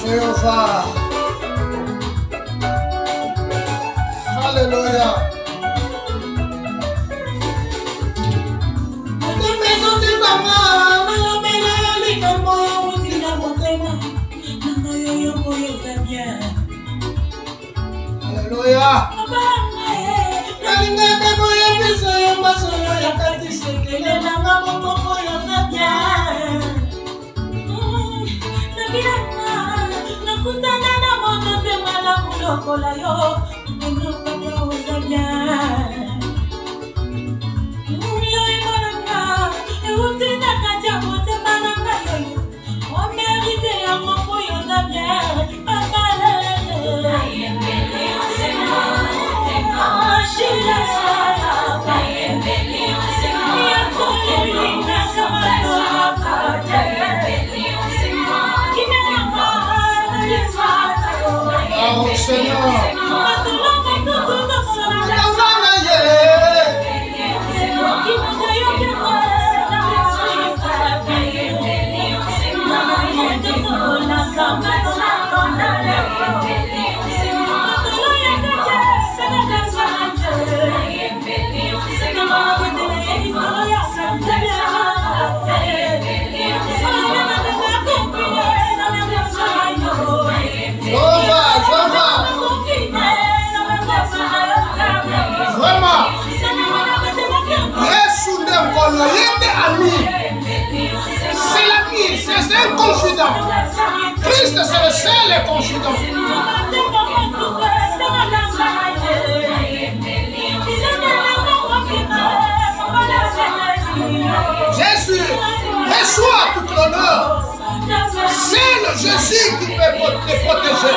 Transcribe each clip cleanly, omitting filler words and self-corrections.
Jéhovah. Alléluia. Alléluia. Oh Seigneur. C'est l'ami, c'est un confident. Christ, c'est le seul confident. Jésus, reçois tout l'honneur. C'est le Jésus qui peut te protéger.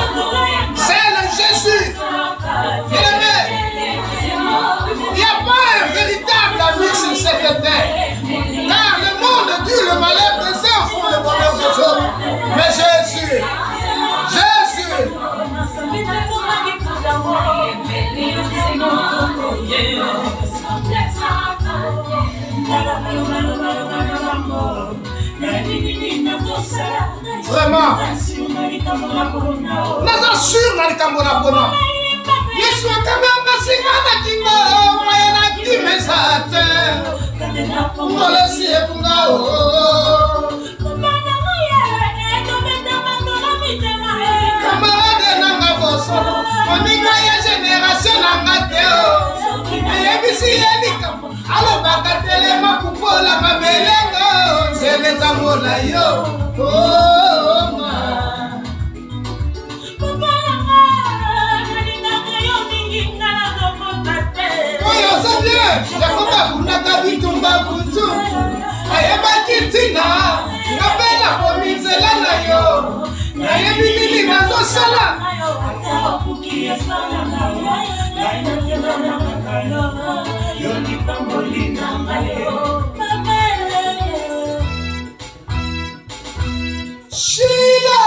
C'est le Jésus. Bien-aimé, il n'y a pas un véritable ami sur cette terre. Car le monde dit le malheur des uns font le bonheur des autres. Mais Jésus, vraiment, nous assurons dans le Cameroun. Yesu akabamba singana kingo moyena kimesate ngole sie bungao camarade nanga boso moninga ya génération nanga teo ayebisi yelika alo bakatele makupola mabelengo zeleza mola yo Jacoba kunaka bitumba kutu ayeba kitina ngapela pomizela na yo ayebi nini nazosala Shila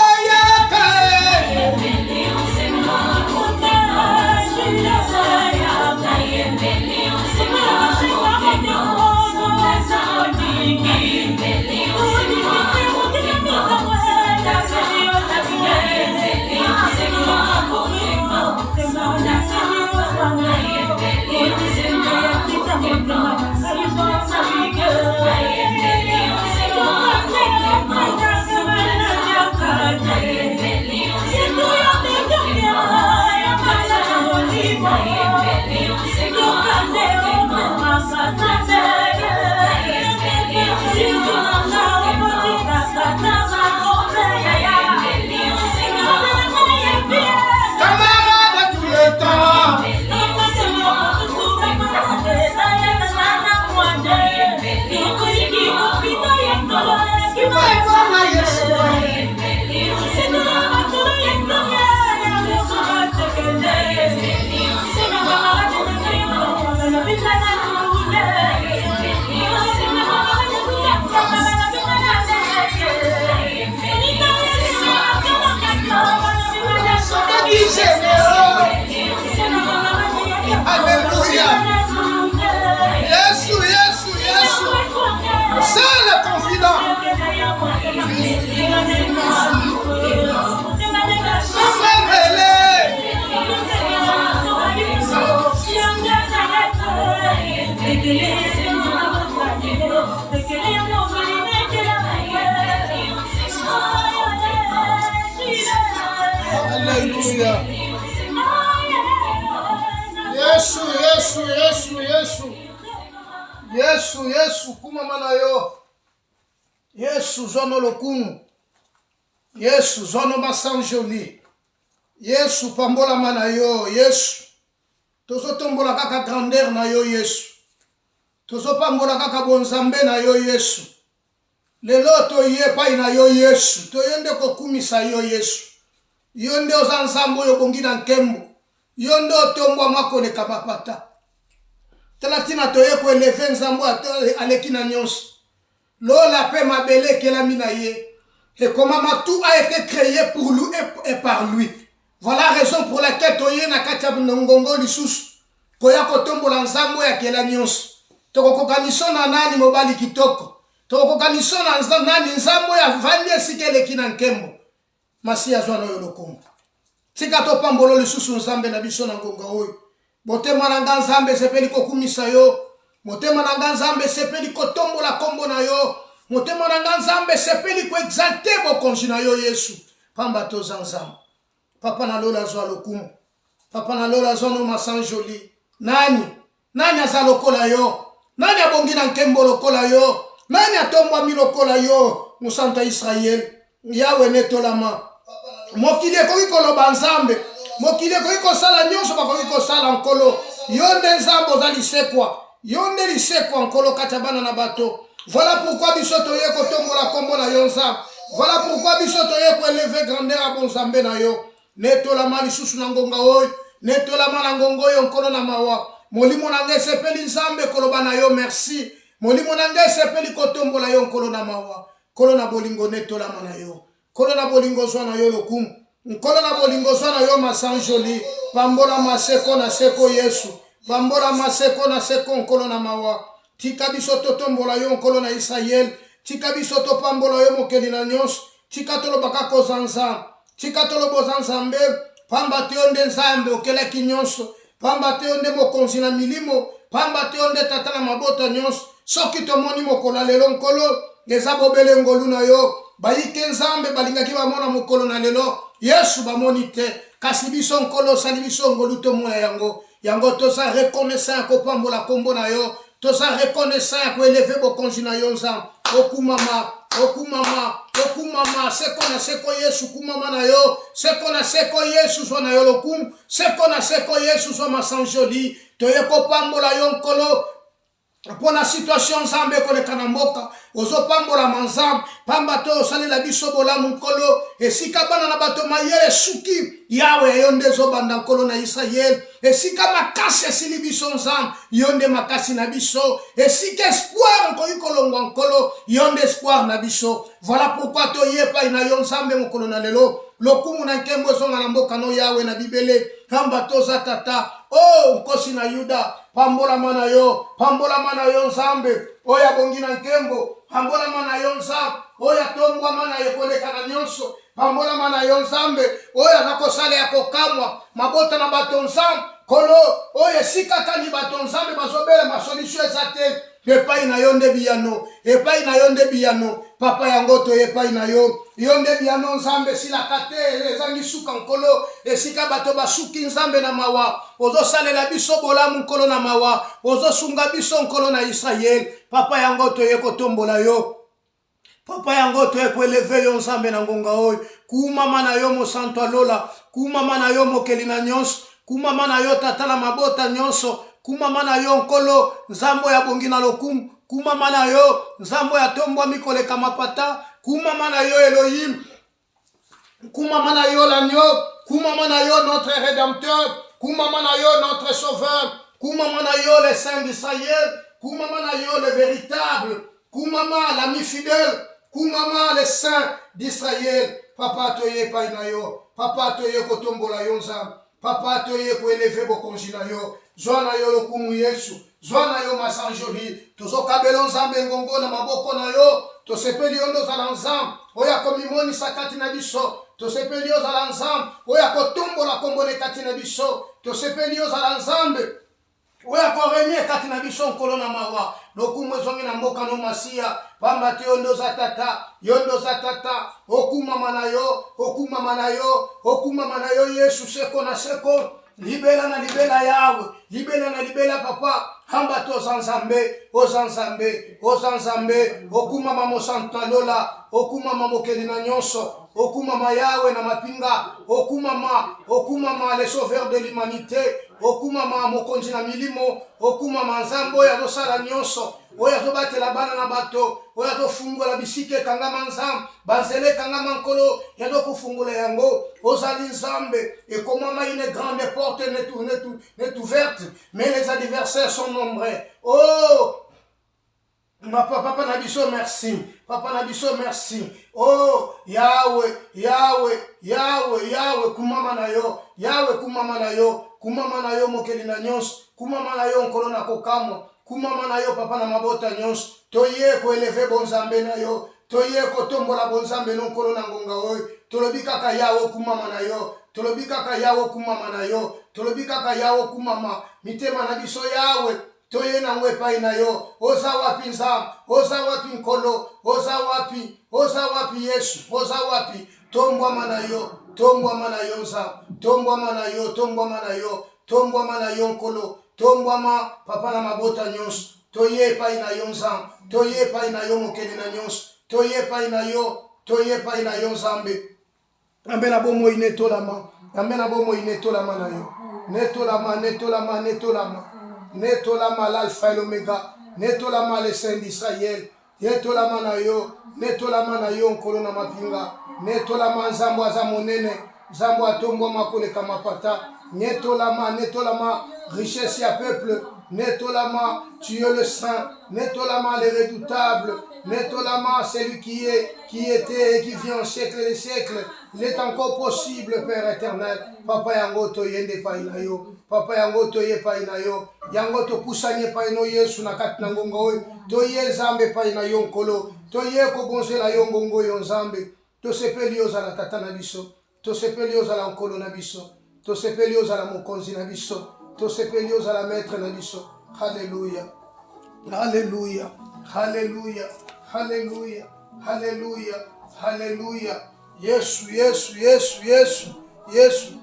Alléluia. Yesu, Yesu, Yesu. C'est le confident. Alléluia. Yesu, Yesu, Yesu, Yesu. Yesu, Yesu, kuma mana yo. Yesu, zono lokumu. Yesu, zono masanjoli. Yesu, pambola mana yo. Yesu. Tozo tombola kaka grandeur na yo, Yesu. Tozo pambola kaka bonzambe na yo, Yesu. Lelo to ye pai na yo, Yesu. To yende kokumisa yo, Yesu. Yonde ozanzambo yo bongi na nkembo. Yonde otombwa makone kapapata. Talatina toye ko eleve nzambo aleki na nyonso. Lola pe mabele kelami na ye. Et comment tout a été créé pour lui et par lui. Voilà la raison pour laquelle toye na katia ngongo lisusu. Koya kotombola nzambo ya kela nyonso. Tokokokanisa na nani mobali kitoko. Tokokokanisa na nani nzambo ya vandi esikeleki na nkembo. Masi azwa na yo lokombo. Tika to pambolo lisusu nzambe na biso na ngonga oyo. Motema na nga nzambe sepeli kokumisa yo. Motema na nga nzambe sepeli kotombola kombo na yo. Motema na nga nzambe sepeli ko exalter bokonzi na yo Yesu. Pamba to nzambe. Papa na lola zwa lokumu. Papa na lola zwa no masanjoli. Nani azalokola yo? Nani abongi na nkembo lokola yo? Nani atombwa mi lokola yo? Musanta Israel. Yawe netolama. Mokili ekoki koloba nzambe. Mokili ekoki kosala nyonso bakoki kosala nkolo. Yonde nzambe oza lisekwa. Yonde lisekwa nkolo kati ya bana na bato. Voilà pourquoi biso toye kotombola kombo na yo nzambe. Voilà pourquoi biso toye ko élever grandeur ya bonzambe na yo. Netolama lisusu na ngonga oyo. Netolama na ngonga oyo nkolo na mawa. Molimo na nge sepeli nzambe koloba na yo merci. Molimo na nge sepeli kotombola yo nkolo na mawa. Kolo na bolingo netolama na yo. Kolo na bolingo zwa na yo lokumu. Nkolo na bolingo zwa na yo masanjoli. Pambola maseko na seko Yesu. Pambola maseko na seko nkolo na mawa. Tika biso totombola yo nkolo na Israel. Tika biso topambola yo mokeli na nyonso. Tika tolobaka kozanza. Tika toloboza nzambe. Pamba te onde nzambe okeleki nyonso. Pamba te onde mokonzi na milimo. Pamba te onde tata na mabota nyonso. Soki tomoni mokola lelo nkolo. Eza bobele ngolu na yo. Bayike nzambe balingaki bamona mokolo na lelo. Yesu bamoni te. Kasi biso nkolo sali biso ngolu tomona yango. Yango toza reconnaissant ya kopambola kombo na yo. Toza reconnaissant ya koeleve bokonzi na yo nzambe. Okumama, okumama, okumama. Seko na seko Yesu kumama na yo. Seko na seko Yesu zwa na yo lokumu. Seko na seko Yesu zwa masanjoli. Toye kopambola yo nkolo. Pour la situation nzambe koleka na mboka ozo pambola manzambe pamba to osalela biso bolamu nkolo esika bana na bato mayele suki yawe yonde zobanda nkolo na Israel esika makasi esili biso nzambe yonde makasi na biso esika espoir nkoki kolongwa nkolo yonde espoir na biso. Voilà pourquoi toyepa ina yo nzambe mokolo na lelo lokumu na nkembo ezonga na mboka no yawe na bibele kamba toza tata oh nkosi na Yuda pambola mana yo nzambe oya bongi na nkembo pambola mana yo nzambe oya tombwa mana yo koleka na nyonso pambola mana yo nzambe oya nakosala ya kokamwa mabota na bato nzambe kolo oya sika kani bato nzambe bazobela masolution ezate epai na yo nde biyano epai na yo nde biyano papa yango to epai na yo yonde biyano nzambe silaka te ezangi suka nkolo esika bato basuki nzambe na mawa ozo salela biso bolamu nkolo na mawa ozo sunga biso nkolo na Israel papa yango to yekotombola yo papa yango to yekoeleve yo nzambe na ngonga oyo kumama na yo mosanto alola kumama na yo mokeli na nyonso kumama na yo tata na mabota nyonso kumama na yo nkolo nzambo ya bongi na lokumu kumama na yo nzambo ya tombwa mikoleka mapata kumama na yo Elohim kumama na yo l'agneau kumama na yo notre rédempteur kumama na yo notre sauveur kumama na yo le saint d'Israël kumama na yo le véritable kumama l'ami fidèle kumama le saint d'Israël papa toye pai na yo papa toye kotombola yo nzambe papa toye koeleve bokonzi na yo zwa na yo lokumu Yesu zwa na yo masanjoli tozokabela nzambe ngongo na maboko na yo tosepeli yo ndozala nzambe oya komimonisa kati na biso tosepeli yo zala nzambe oya kotombola kombo na kati na biso tosepeli yo zala nzambe Oya koremie kati na biso nkolo na mawa. Lokumu ezongi na mboka no masia. Pamba te yondo za tata. Yondo za tata. Okumama na yo. Okumama na yo. Okumama na yo Yesu seko na seko. Libela na libela yawe. Libela na libela papa. Hamba to zanzambe. O zanzambe. O zanzambe. Okumama mo santalola. Okumama mo kelina nyonso. Okumama yawe na mapinga. Okumama les sauveurs de l'humanité. Okumama mokonzi na milimo. Okumama nzambo ya dosala nyonso. Oya to batela bana na bato. Oya to fungula bisike kangama nzambe. Banzele kangama nkolo. Ya do kufungula yango. Ozali nzambe. Et comment une grande porte n'est ouverte. Mais les adversaires sont nombreux. Oh! Papa Nabiso, merci. Papa Nabiso, merci. Oh, Yahweh, Yahweh, Yahweh, Yahweh, kumama na yo. Yahweh, kumama na yo. Kumama na yo, mokeli na nyonso. Kumama na yo, nkolo na kokamo. Kumama na yo, papa na mabota nyonso. Toye ko eleve bonzambe na yo. Toye ko tombola bonzambe no nkolo na ngonga oyo. Tolobi kaka Yahweh, kumama na yo. Tolobi kaka Yahweh, kumama na yo. Tolobi kaka Yahweh, kumama. Mitema na biso Yahweh. Toye na mwepa ina yo. Oza wapi nzam. Oza wapi nkolo. Oza wapi Yesu. Oza wapi. Tombwa mana yo. Tombwa mana yo nzam. Tombwa mana yo. Tombwa mana yo. Tombwa mana yo nkolo. Tombwa ma papa na mabota nyonso. Toye pa ina yo nzam. Toye pa ina yo mokeli na nyonso. Toye pa ina yo. Toye pa ina yo nzambe. Ambe na bomo inetolama. Ambe na bomo inetolama na yo. Netolama, netolama, netolama. Netolama l'alpha et l'oméga. Netolama les saints d'Israël. Netolama na yo. Netolama na yo nkolo na mapinga. Netolama nzambo aza monene. Nzambo atombo makoleka mapata. Netolama richesse ya peuple. Netolama tu es le saint. Netolama le redoutable. Netolama celui qui était et qui vient au siècle des siècles. Il est encore possible, Père éternel. Papa yango toyende pa ina yo. Papa yango toye pa ina yo. Yango to pusanye pa ino Yesu na kati na ngonga oyo. Toye zambe pa ina yo nkolo. Toye ko bonzela yo ngongo yo nzambe. To sepeli yo za la tata na biso. To sepeli yo za la nkolo na biso. To sepeli yo za la mokonzi na biso. To sepeli yo za la maître na biso. Hallelujah. Hallelujah. Hallelujah. Hallelujah. Hallelujah. Hallelujah. Yesu, Yesu, Yesu, Yesu, Yesu.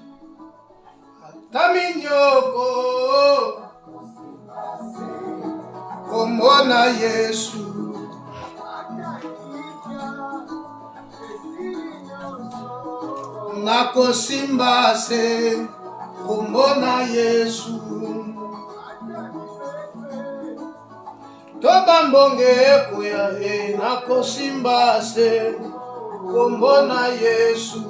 Taminyoko. Komona Yesu. Nakosimba se. Komona Yesu. Tobambonge kuya nakosimba se. Kombona Yesu.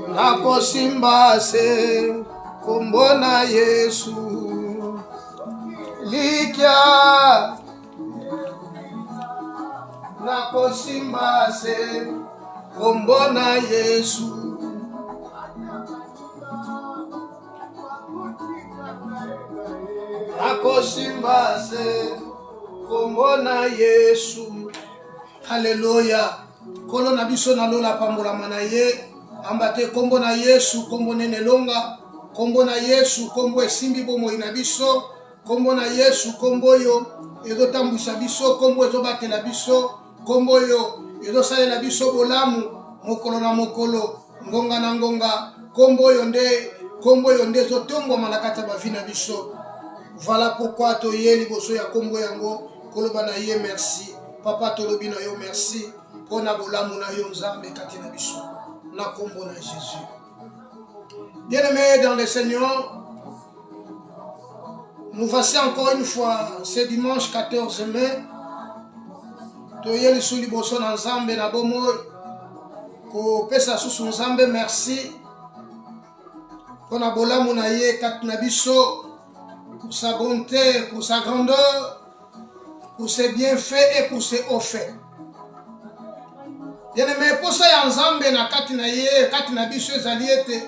Nakosimba se. Kombona Yesu. Likya. Nakosimba se. Kombona Yesu. Nakosimba se. Kombona Yesu. Hallelujah. Kolo na biso na lola pambola manaye. Ambate kombo na Yesu, kombo nene longa. Kombo na Yesu, kombo esimbi bomo ina biso. Kombo na Yesu, kombo yo edo tambwisa biso, kombo ezo batela biso. Kombo yo edo salela biso bolamu mokolo na mokolo, ngonga na ngonga. Kombo yo nde ezo tombwa manakata bavina biso. Voilà pourquoi toye liboso ya kombo yango. Koloba na ye merci. Papa tolobi na yo merci. Pona bolamu na yo nzambe kati na biso. Na kombo na Jésus. Bien-aimés dans le Seigneur, nous voici encore une fois ce dimanche 14 mai. Toye lisu liboso na nzambe na bomo. Ko pesa susu nzambe merci. Pona bolamu na ye kati na biso. Pour sa bonté, pour sa grandeur, pour ses bienfaits et pour ses hauts faits. Bien-aimé, pour ça ya nzambe na kati na ye, kati na biso ezali ete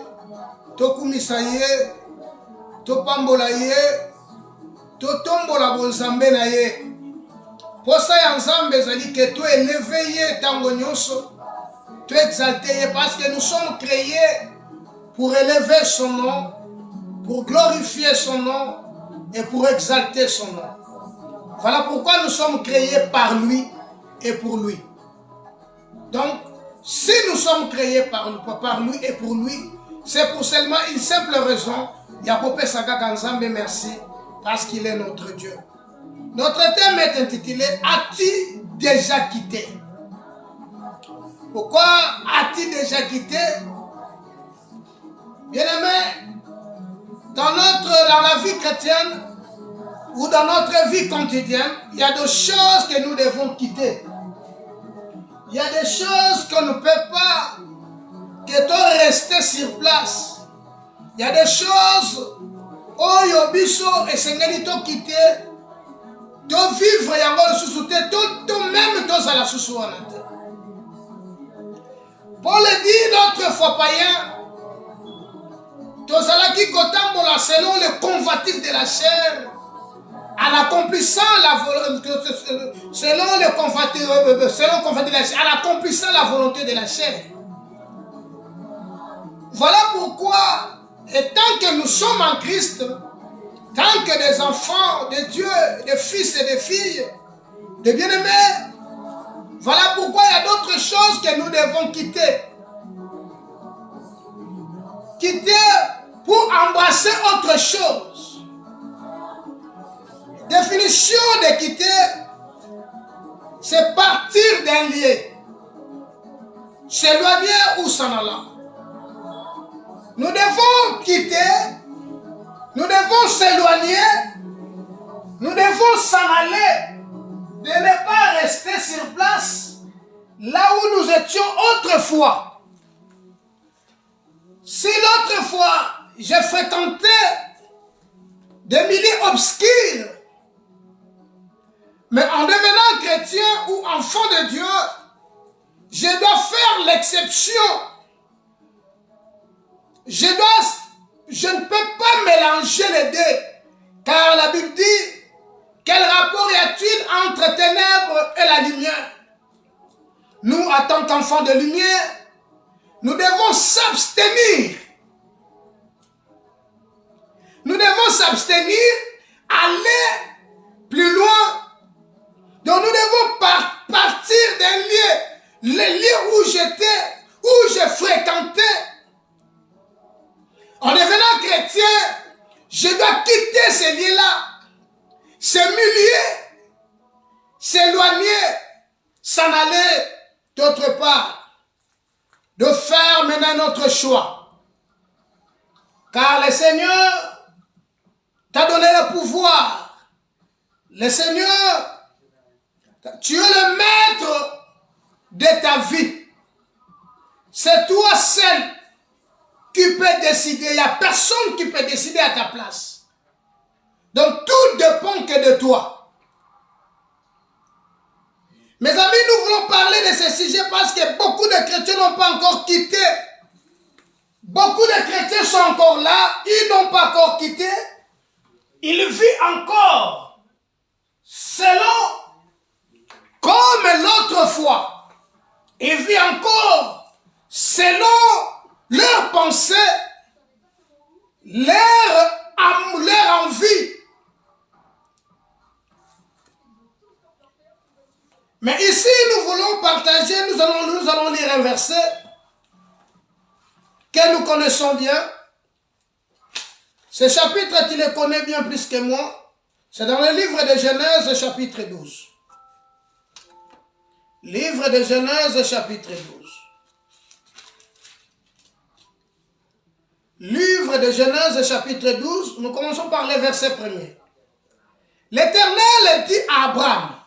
tokumisa ye, topambola ye, totombola bonzambe na ye. Pour ça ya nzambe ezali ke to éleve ye tango nyonso, to exalte ye parce que nous sommes créés pour élever son nom, pour glorifier son nom et pour exalter son nom. Voilà pourquoi nous sommes créés par lui et pour lui. Donc, si nous sommes créés par lui et pour lui, c'est pour seulement une simple raison. Yakope Sagaka Nzambe, merci, parce qu'il est notre Dieu. Notre thème est intitulé « As-tu déjà quitté ?» Pourquoi as-tu déjà quitté? Bien-aimé, dans la vie chrétienne ou dans notre vie quotidienne, il y a des choses que nous devons quitter. Il y a des choses qu'on ne peut pas que rester sur place. Il y a des choses où yobiso et sengenito quitter, de vivre yango sous tout même dans la sous Paul dit notre foi païen, tozalaki kotambola selon le convoitise de la chair, en accomplissant selon le convoitise de la chair, en accomplissant la volonté de la chair. Voilà pourquoi, et tant que nous sommes en Christ, tant que des enfants de Dieu, des fils et des filles, de bien-aimés, voilà pourquoi il y a d'autres choses que nous devons quitter. Quitter pour embrasser autre chose. Définition de quitter, c'est partir d'un lieu, s'éloigner ou s'en aller. Nous devons quitter, nous devons s'éloigner, nous devons s'en aller, de ne pas rester sur place là où nous étions autrefois. Si l'autrefois j'ai fréquenté des milieux obscurs, mais en devenant chrétien ou enfant de Dieu, je dois faire l'exception. Je ne peux pas mélanger les deux, car la Bible dit, quel rapport y a-t-il entre ténèbres et la lumière? Nous, en tant qu'enfants de lumière, nous devons s'abstenir. Nous devons s'abstenir, aller plus loin. Donc nous devons partir d'un lieu, le lieu où j'étais, où je fréquentais. En devenant chrétien, je dois quitter ces lieux-là, ces milieux, s'éloigner, s'en aller d'autre part, de faire maintenant notre choix. Car le Seigneur t'a donné le pouvoir. Le Seigneur, tu es le maître de ta vie. C'est toi seul qui peut décider. Il n'y a personne qui peut décider à ta place. Donc tout dépend que de toi. Mes amis, nous voulons parler de ce sujet parce que beaucoup de chrétiens n'ont pas encore quitté. Beaucoup de chrétiens sont encore là, ils n'ont pas encore quitté. Ils vivent encore selon comme l'autre fois. Ils vivent encore selon leurs pensées, leur envie. Mais ici, nous voulons partager, nous allons lire un verset que nous connaissons bien. Ce chapitre, tu le connais bien plus que moi. C'est dans le livre de Genèse, chapitre 12. Livre de Genèse, chapitre 12. Livre de Genèse, chapitre 12, nous commençons par le verset 1er. L'Éternel dit à Abraham,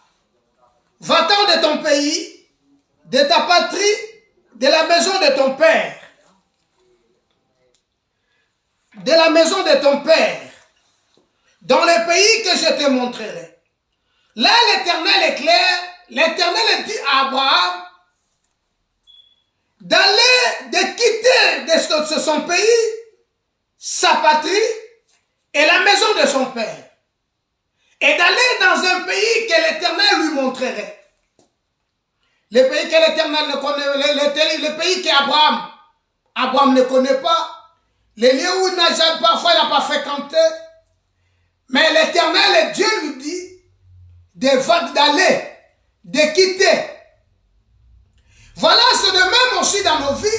va-t'en de ton pays, de ta patrie, de la maison de ton père. De la maison de ton père, dans le pays que je te montrerai. Là, l'Éternel est clair. L'Éternel dit à Abraham d'aller, de quitter de son pays, sa patrie et la maison de son père. Et d'aller dans un pays que l'Éternel lui montrerait. Le pays que l'Éternel ne connaît, le pays qu'Abraham ne connaît pas. les lieux où parfois il n'a pas fréquenté. Mais l'Éternel, Dieu lui dit d'aller, de quitter. Voilà, c'est de même aussi dans nos vies.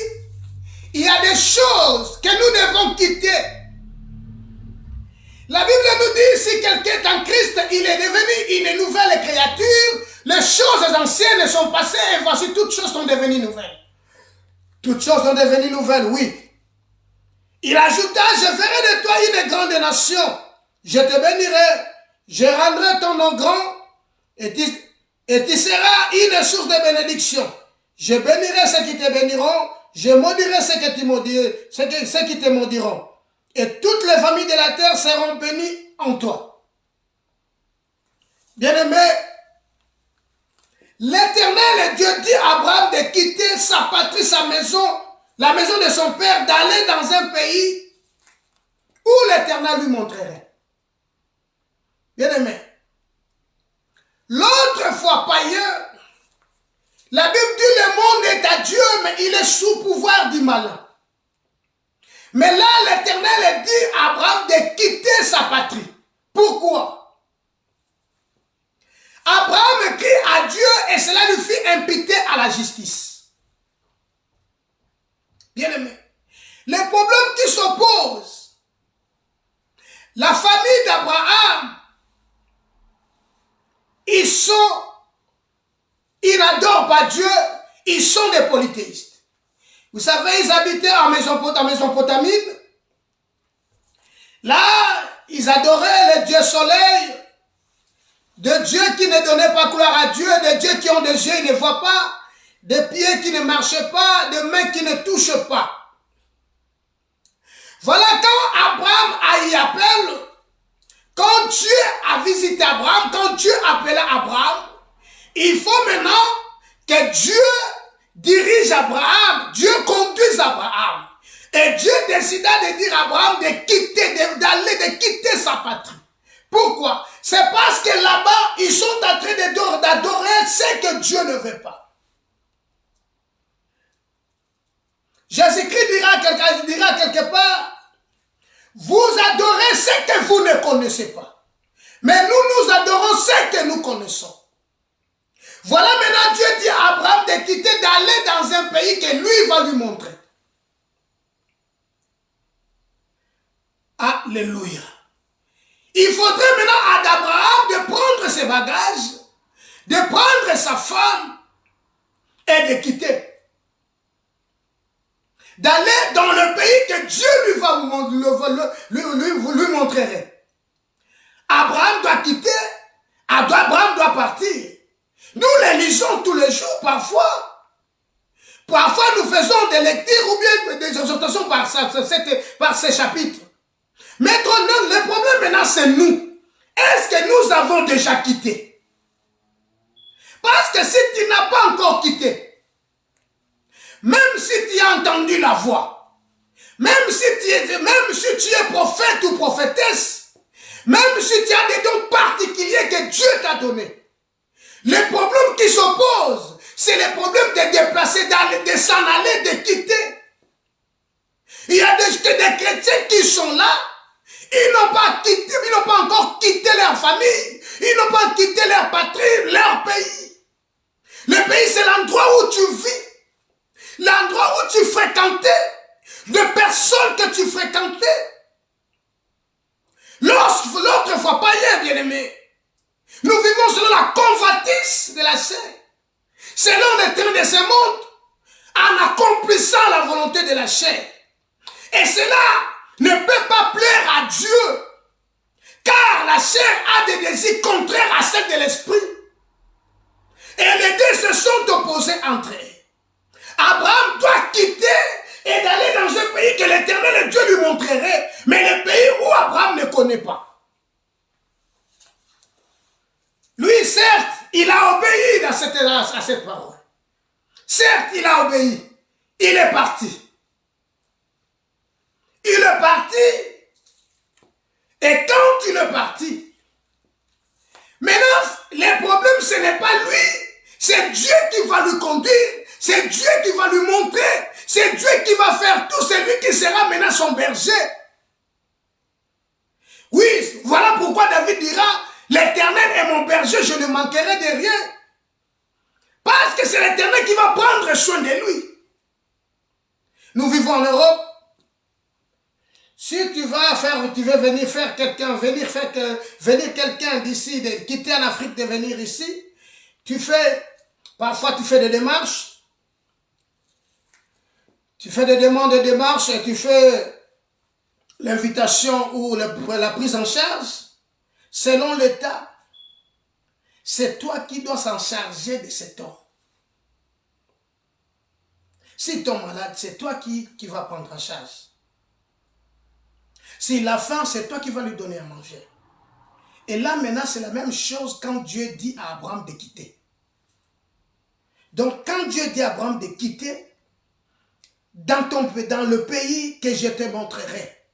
Il y a des choses que nous devons quitter. La Bible nous dit, si quelqu'un est en Christ, il est devenu une nouvelle créature. Les choses anciennes sont passées et voici toutes choses sont devenues nouvelles. Toutes choses sont devenues nouvelles, oui. Il ajouta, je ferai de toi une grande nation. Je te bénirai, je rendrai ton nom grand et tu seras une source de bénédiction. Je bénirai ceux qui te béniront, je maudirai ceux qui te maudiront. Et toutes les familles de la terre seront bénies en toi. Bien-aimé, l'Éternel, Dieu dit à Abraham de quitter sa patrie, sa maison, la maison de son père, d'aller dans un pays où l'Éternel lui montrerait. Bien-aimé, l'autre fois païen, la Bible dit le monde est à Dieu, mais il est sous pouvoir du malin. Mais là, l'Éternel dit à Abraham de quitter sa patrie. Pourquoi? Abraham crie à Dieu et cela lui fit imputer à la justice. Bien-aimé, les problèmes qui s'opposent, la famille d'Abraham, ils n'adorent pas Dieu, ils sont des polythéistes. Vous savez, ils habitaient en Mésopotamie. Là, ils adoraient le Dieu soleil, de Dieu qui ne donnait pas gloire à Dieu, de Dieu qui ont des yeux, ils ne voient pas, des pieds qui ne marchent pas, des mains qui ne touchent pas. Voilà quand Abraham a y appelé, quand Dieu a visité Abraham, quand Dieu appela Abraham, il faut maintenant que Dieu dirige Abraham, Dieu conduise Abraham. Et Dieu décida de dire à Abraham de quitter, de quitter sa patrie. Pourquoi? C'est parce que là-bas, ils sont en train d'adorer ce que Dieu ne veut pas. Jésus-Christ dira quelque part, vous adorez ce que vous ne connaissez pas. Mais nous adorons ce que nous connaissons. Voilà maintenant Dieu dit à Abraham de quitter, d'aller dans un pays que lui va lui montrer. Alléluia. Il faudrait maintenant à Abraham de prendre ses bagages, de prendre sa femme et de quitter. D'aller dans le pays que Dieu lui montrerait. Abraham doit quitter, Abraham doit partir. Nous les lisons tous les jours parfois. Parfois nous faisons des lectures ou bien des exhortations par ces chapitres. Mais le problème maintenant c'est nous. Est-ce que nous avons déjà quitté? Parce que si tu n'as pas encore quitté, même si tu as entendu la voix, même si tu es prophète ou prophétesse, même si tu as des dons particuliers que Dieu t'a donnés, les problèmes qui s'opposent, c'est les problèmes de déplacer, de s'en aller, de quitter. Il y a des chrétiens qui sont là, ils n'ont pas encore quitté leur famille, ils n'ont pas quitté leur patrie, leur pays. Le pays, c'est l'endroit où tu vis, l'endroit où tu fréquentais, les personnes que tu fréquentais. L'autre fois païen, bien-aimé, nous vivons selon la convoitise de la chair, selon les trains de ce monde, en accomplissant la volonté de la chair. Et cela ne peut pas plaire à Dieu, car la chair a des désirs contraires à ceux de l'esprit. Et les deux se sont opposés entre eux. Abraham doit quitter et d'aller dans un pays que l'Éternel Dieu lui montrerait, mais le pays où Abraham ne connaît pas. Lui, certes, il a obéi à cette parole. Certes, il a obéi. Il est parti. Il est parti. Et quand il est parti, maintenant, le problème, ce n'est pas lui. C'est Dieu qui va lui conduire. C'est Dieu qui va lui montrer C'est Dieu qui va faire tout, c'est lui qui sera maintenant son berger. Oui, voilà pourquoi David dira, l'Éternel est mon berger, je ne manquerai de rien. Parce que c'est l'Éternel qui va prendre soin de lui. Nous vivons en Europe. Si tu veux venir faire quelqu'un, venir quelqu'un d'ici, de quitter en Afrique, de venir ici, parfois tu fais des démarches. Tu fais des demandes de démarches et tu fais l'invitation ou la prise en charge, selon l'État, c'est toi qui dois s'en charger de cet homme. Si tu es malade, c'est toi qui vas prendre en charge. S'il a faim, c'est toi qui vas lui donner à manger. Et là, maintenant, c'est la même chose quand Dieu dit à Abraham de quitter. Donc, quand Dieu dit à Abraham de quitter, dans le pays que je te montrerai.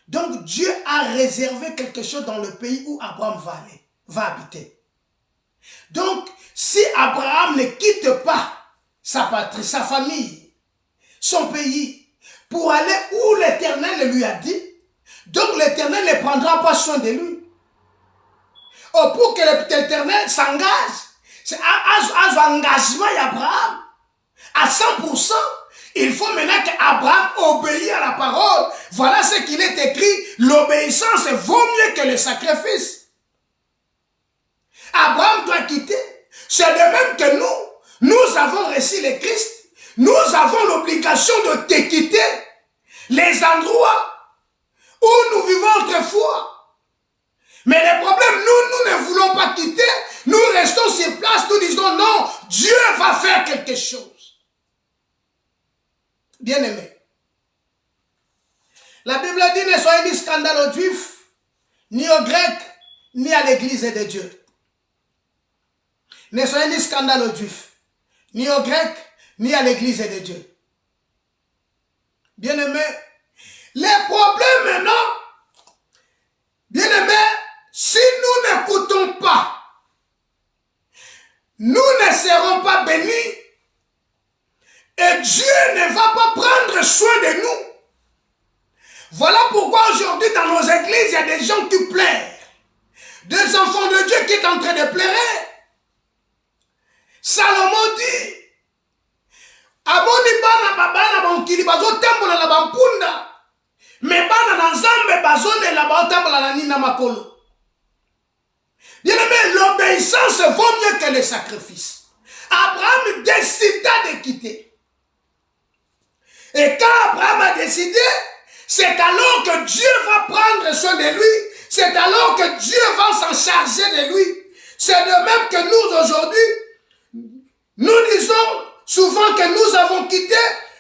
Donc Dieu a réservé quelque chose dans le pays où Abraham va habiter. Donc si Abraham ne quitte pas sa patrie, sa famille, son pays, pour aller où l'Éternel lui a dit, donc l'Éternel ne prendra pas soin de lui. Oh, pour que l'Éternel s'engage, c'est un engagement d'Abraham à 100%. Il faut maintenant qu'Abraham obéisse à la parole. Voilà ce qu'il est écrit. L'obéissance vaut mieux que le sacrifice. Abraham doit quitter. C'est de même que nous avons reçu le Christ. Nous avons l'obligation de te quitter. Les endroits où nous vivons autrefois. Mais le problème, nous ne voulons pas quitter. Nous restons sur place. Nous disons non, Dieu va faire quelque chose. Bien-aimé, la Bible dit ne soyez ni scandale aux Juifs, ni aux Grecs, ni à l'Église de Dieu. Ne soyez ni scandale aux Juifs, ni aux Grecs, ni à l'Église de Dieu. Bien-aimé, les problèmes maintenant, bien-aimé, si nous n'écoutons pas, nous ne serons pas bénis. Et Dieu ne va pas prendre soin de nous. Voilà pourquoi aujourd'hui dans nos églises, il y a des gens qui pleurent. Des enfants de Dieu qui sont en train de pleurer. Salomon dit, Aboni bana babana bankili bazo tambola la bampunda. Mais bana na nzambe bazo de la batambola la nina makolo. Bien aimé, l'obéissance vaut mieux que le sacrifice. Abraham décida de quitter. Et quand Abraham a décidé, c'est alors que Dieu va prendre soin de lui. C'est alors que Dieu va s'en charger de lui. C'est de même que nous aujourd'hui, nous disons souvent que nous avons quitté,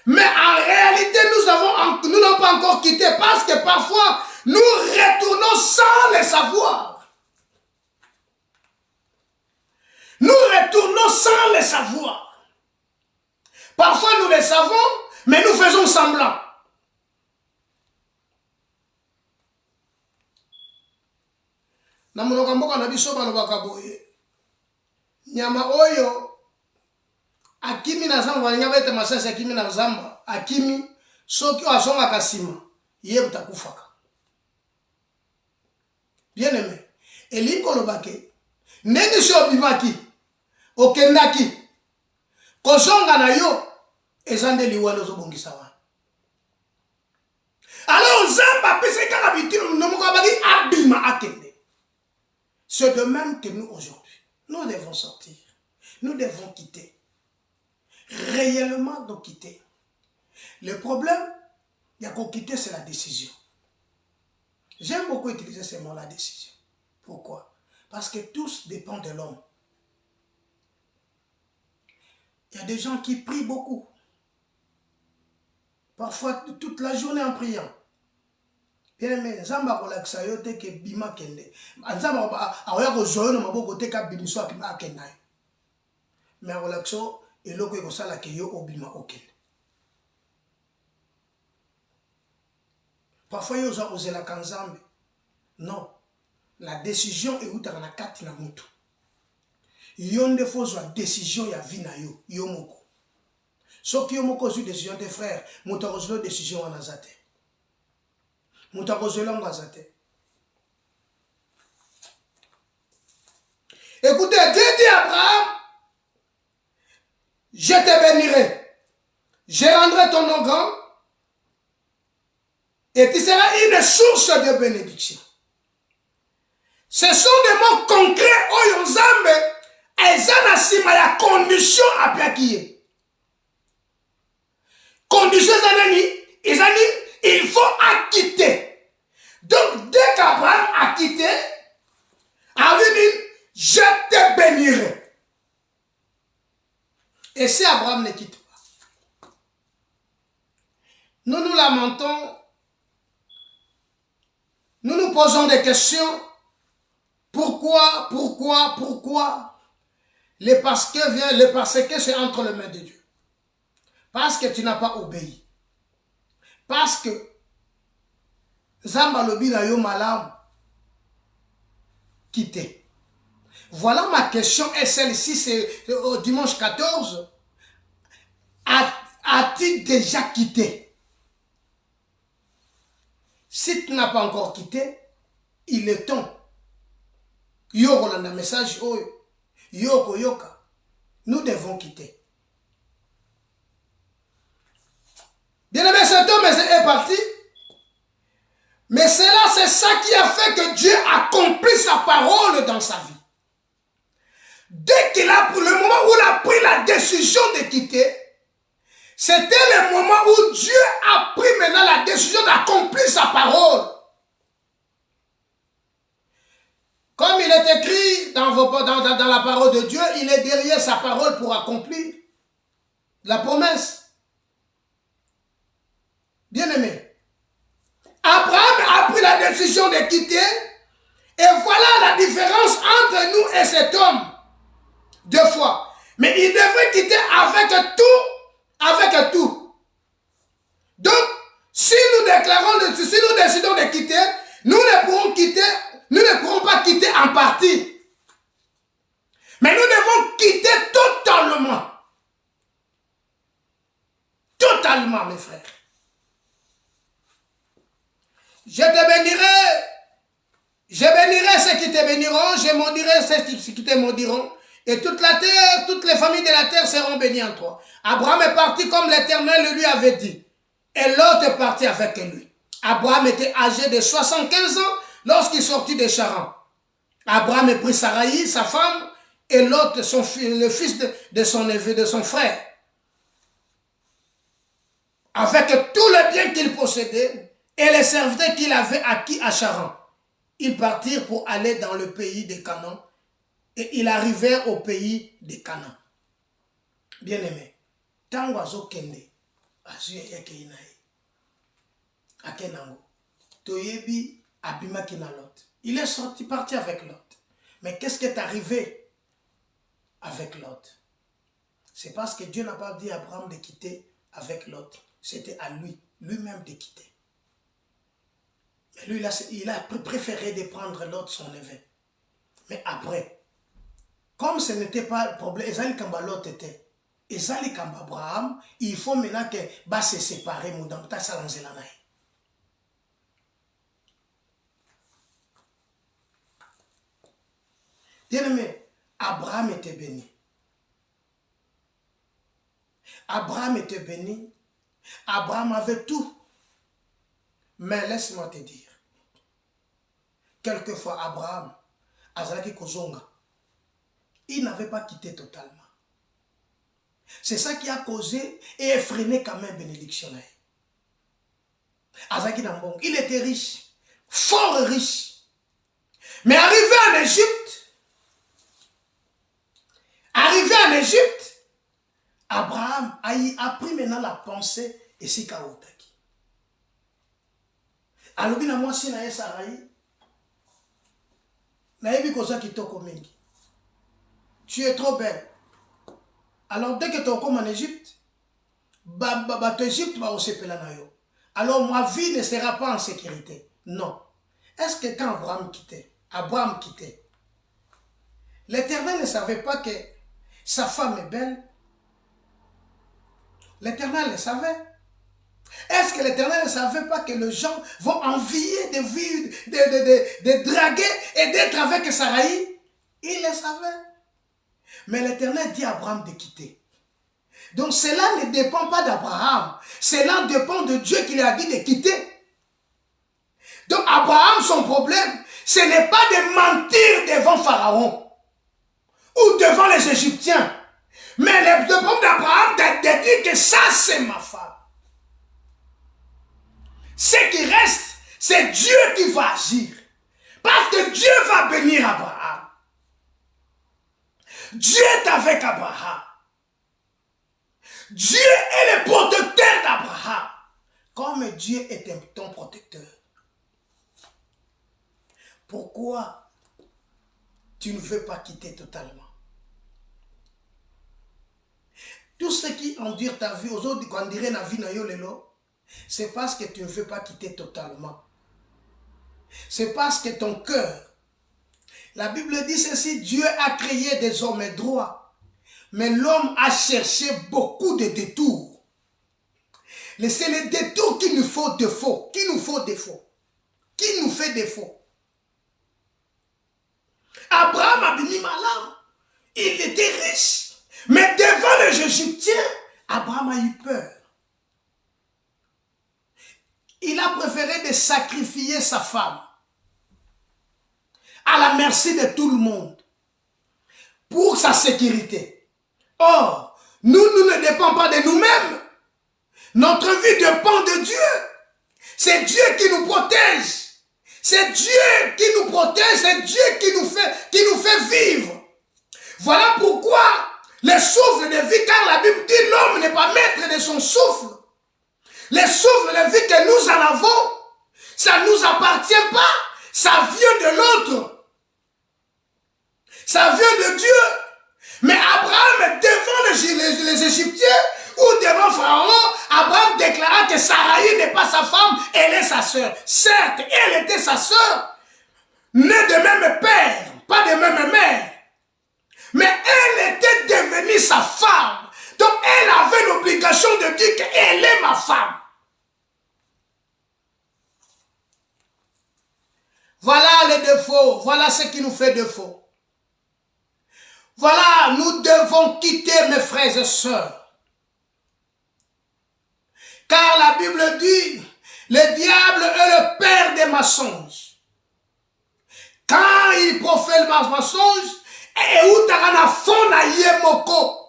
mais en réalité nous n'avons pas encore quitté parce que parfois nous retournons sans le savoir. Nous retournons sans le savoir. Parfois nous le savons, mais nous faisons semblant. Na monoko mboka na biso balobaka boye. Nyama oyo akimi na zamba nyama ete masasi akimi na zamba akimi soki asonga kasima ye butakufaka. Bien aimé. Elingo lobake ndenge sio bimaki okendaki kozonga na yo ezande liwalo zo bongisa wana. Alors zamba pese kaka bitino nomoko abaki abima akende. C'est de même que nous aujourd'hui. Nous devons sortir. Nous devons quitter. Réellement donc quitter. Le problème, il y a qu'on quitter, c'est la décision. J'aime beaucoup utiliser ce mot, la décision. Pourquoi? Parce que tous dépend de l'homme. Il y a des gens qui prient beaucoup. Parfois toute la journée en priant. Bien aimé, Zamba kolakisa yo te ke bima kende. Zamba aoya ko joyo no maboko te ka biniso akena. Mais kolakso eloko ko sala ke yo obima okende. Parfois yo za ozela kanzambe. Non. La décision est utaka na kati na mutu. Yo nde fozwa décision ya vie na yo, yo moko. Ce qui est mon cause de décision des frères, mon tarozolo décision en azate. Mon tarozolo en azate. Écoutez, Dieu dit à Abraham, je te bénirai, je rendrai ton nom grand, et tu seras une source de bénédiction. Ce sont des mots concrets, oyo nzambe, eza na sima ya condition apiakie. Condition ezani, il faut acquitter. Donc, dès qu'Abraham a quitté, avait dit, je te bénirai. Et si Abraham ne quitte pas, nous nous lamentons, nous nous posons des questions. Pourquoi le parce que c'est entre les mains de Dieu. Parce que tu n'as pas obéi. Parce que Zamba lobi na yo malam quitté. Voilà ma question et celle-ci c'est au dimanche 14. As-tu déjà quitté? Si tu n'as pas encore quitté, il est temps. Yoko landa message oyo. Yoko yoka. Nous devons quitter. Bien aimé, cet homme est parti. Mais c'est ça qui a fait que Dieu accomplit sa parole dans sa vie. Dès qu'il a pris le moment où il a pris la décision de quitter, c'était le moment où Dieu a pris maintenant la décision d'accomplir sa parole. Comme il est écrit dans la parole de Dieu, il est derrière sa parole pour accomplir la promesse. Bien aimé, Abraham a pris la décision de quitter et voilà la différence entre nous et cet homme. Deux fois. Mais il devrait quitter avec tout. Donc, si nous décidons de quitter, nous ne pourrons pas quitter en partie. Mais nous devons quitter totalement. Totalement, mes frères. Je te bénirai. Je bénirai ceux qui te béniront. Je maudirai ceux qui te maudiront. Et toute la terre, toutes les familles de la terre seront bénies en toi. Abraham est parti comme l'Éternel le lui avait dit. Et Lot est parti avec lui. Abraham était âgé de 75 ans lorsqu'il sortit de Charan. Abraham a pris Sarai, sa femme, et Lot, le fils de son neveu, de son frère. Avec tous les biens qu'il possédait et les serviteurs qu'il avait acquis à Charan. Ils partirent pour aller dans le pays de Canaan. Et ils arrivèrent au pays de Canaan. Bien aimé, tango azo kende, azo yeke inae, akenango, toyebi abima kina Lot. Il est parti avec Lot. Mais qu'est-ce qui est arrivé avec Lot? C'est parce que Dieu n'a pas dit à Abraham de quitter avec Lot. C'était à lui-même de quitter. Mais lui, il a préféré de prendre Lot, son neveu. Mais après, comme ce n'était pas le problème, Ezali Kamba Lot était. Ezali Kamba Abraham, il faut maintenant que va se séparer, Moudamta Salanzelanaï. Bien aimé, Abraham était béni. Abraham était béni. Abraham avait tout. Mais laisse-moi te dire, quelquefois Abraham, Azalaki Kozonga, il n'avait pas quitté totalement. C'est ça qui a causé et effréné quand même bénédiction. Azalaki Nambong, il était riche, fort riche. Mais arrivé en Égypte, Abraham a pris maintenant la pensée et c'est Kaotaki. Alobi na mwasi na Sarai, na yebi koza kitoko mingi. Tu es trop belle. Alors dès que tu es en Égypte, Égypte va aussi peler na yo. Alors ma vie ne sera pas en sécurité. Non. Est-ce que quand Abraham quittait, l'Éternel ne savait pas que sa femme est belle, L'Éternel le savait. Est-ce que l'Éternel ne savait pas que les gens vont envier de vivre, de draguer et d'être avec Saraï? Il le savait. Mais l'Éternel dit à Abraham de quitter. Donc cela ne dépend pas d'Abraham. Cela dépend de Dieu qui lui a dit de quitter. Donc Abraham, son problème, ce n'est pas de mentir devant Pharaon ou devant les Égyptiens. Mais le problème d'Abraham, de dire que ça, c'est ma femme. Ce qui reste, c'est Dieu qui va agir. Parce que Dieu va bénir Abraham. Dieu est avec Abraham. Dieu est le protecteur d'Abraham. Comme Dieu est ton protecteur. Pourquoi tu ne veux pas quitter totalement? Tout ce qui endure ta vie, aujourd'hui, quand on dirait la vie, c'est parce que tu ne veux pas quitter totalement. C'est parce que ton cœur, la Bible dit ceci, Dieu a créé des hommes droits, mais l'homme a cherché beaucoup de détours. C'est les détours qui nous font défaut, qui nous fait défaut. Abraham a béni Malam, il était riche, mais devant les Égyptiens, Abraham a eu peur. Il a préféré de sacrifier sa femme à la merci de tout le monde pour sa sécurité. Or, nous ne dépendons pas de nous-mêmes. Notre vie dépend de Dieu. C'est Dieu qui nous protège. C'est Dieu qui nous protège. C'est Dieu qui nous fait vivre. Voilà pourquoi le souffle de vie, car la Bible dit l'homme n'est pas maître de son souffle. Le souffle de vie que nous en avons, ça ne nous appartient pas. Ça vient de l'autre. Ça vient de Dieu. Mais Abraham, devant les Égyptiens ou devant Pharaon, Abraham déclara que Saraï n'est pas sa femme, elle est sa sœur. Certes, elle était sa sœur, née de même père, pas de même mère. Mais elle était devenue sa femme. Donc elle avait l'obligation de dire qu'elle est ma femme. Voilà les défauts, voilà ce qui nous fait défaut. Voilà, nous devons quitter, mes frères et sœurs. Car la Bible dit, le diable est le père des mensonges. Quand il profère le mensonge, et où t'as un fond à yemoko.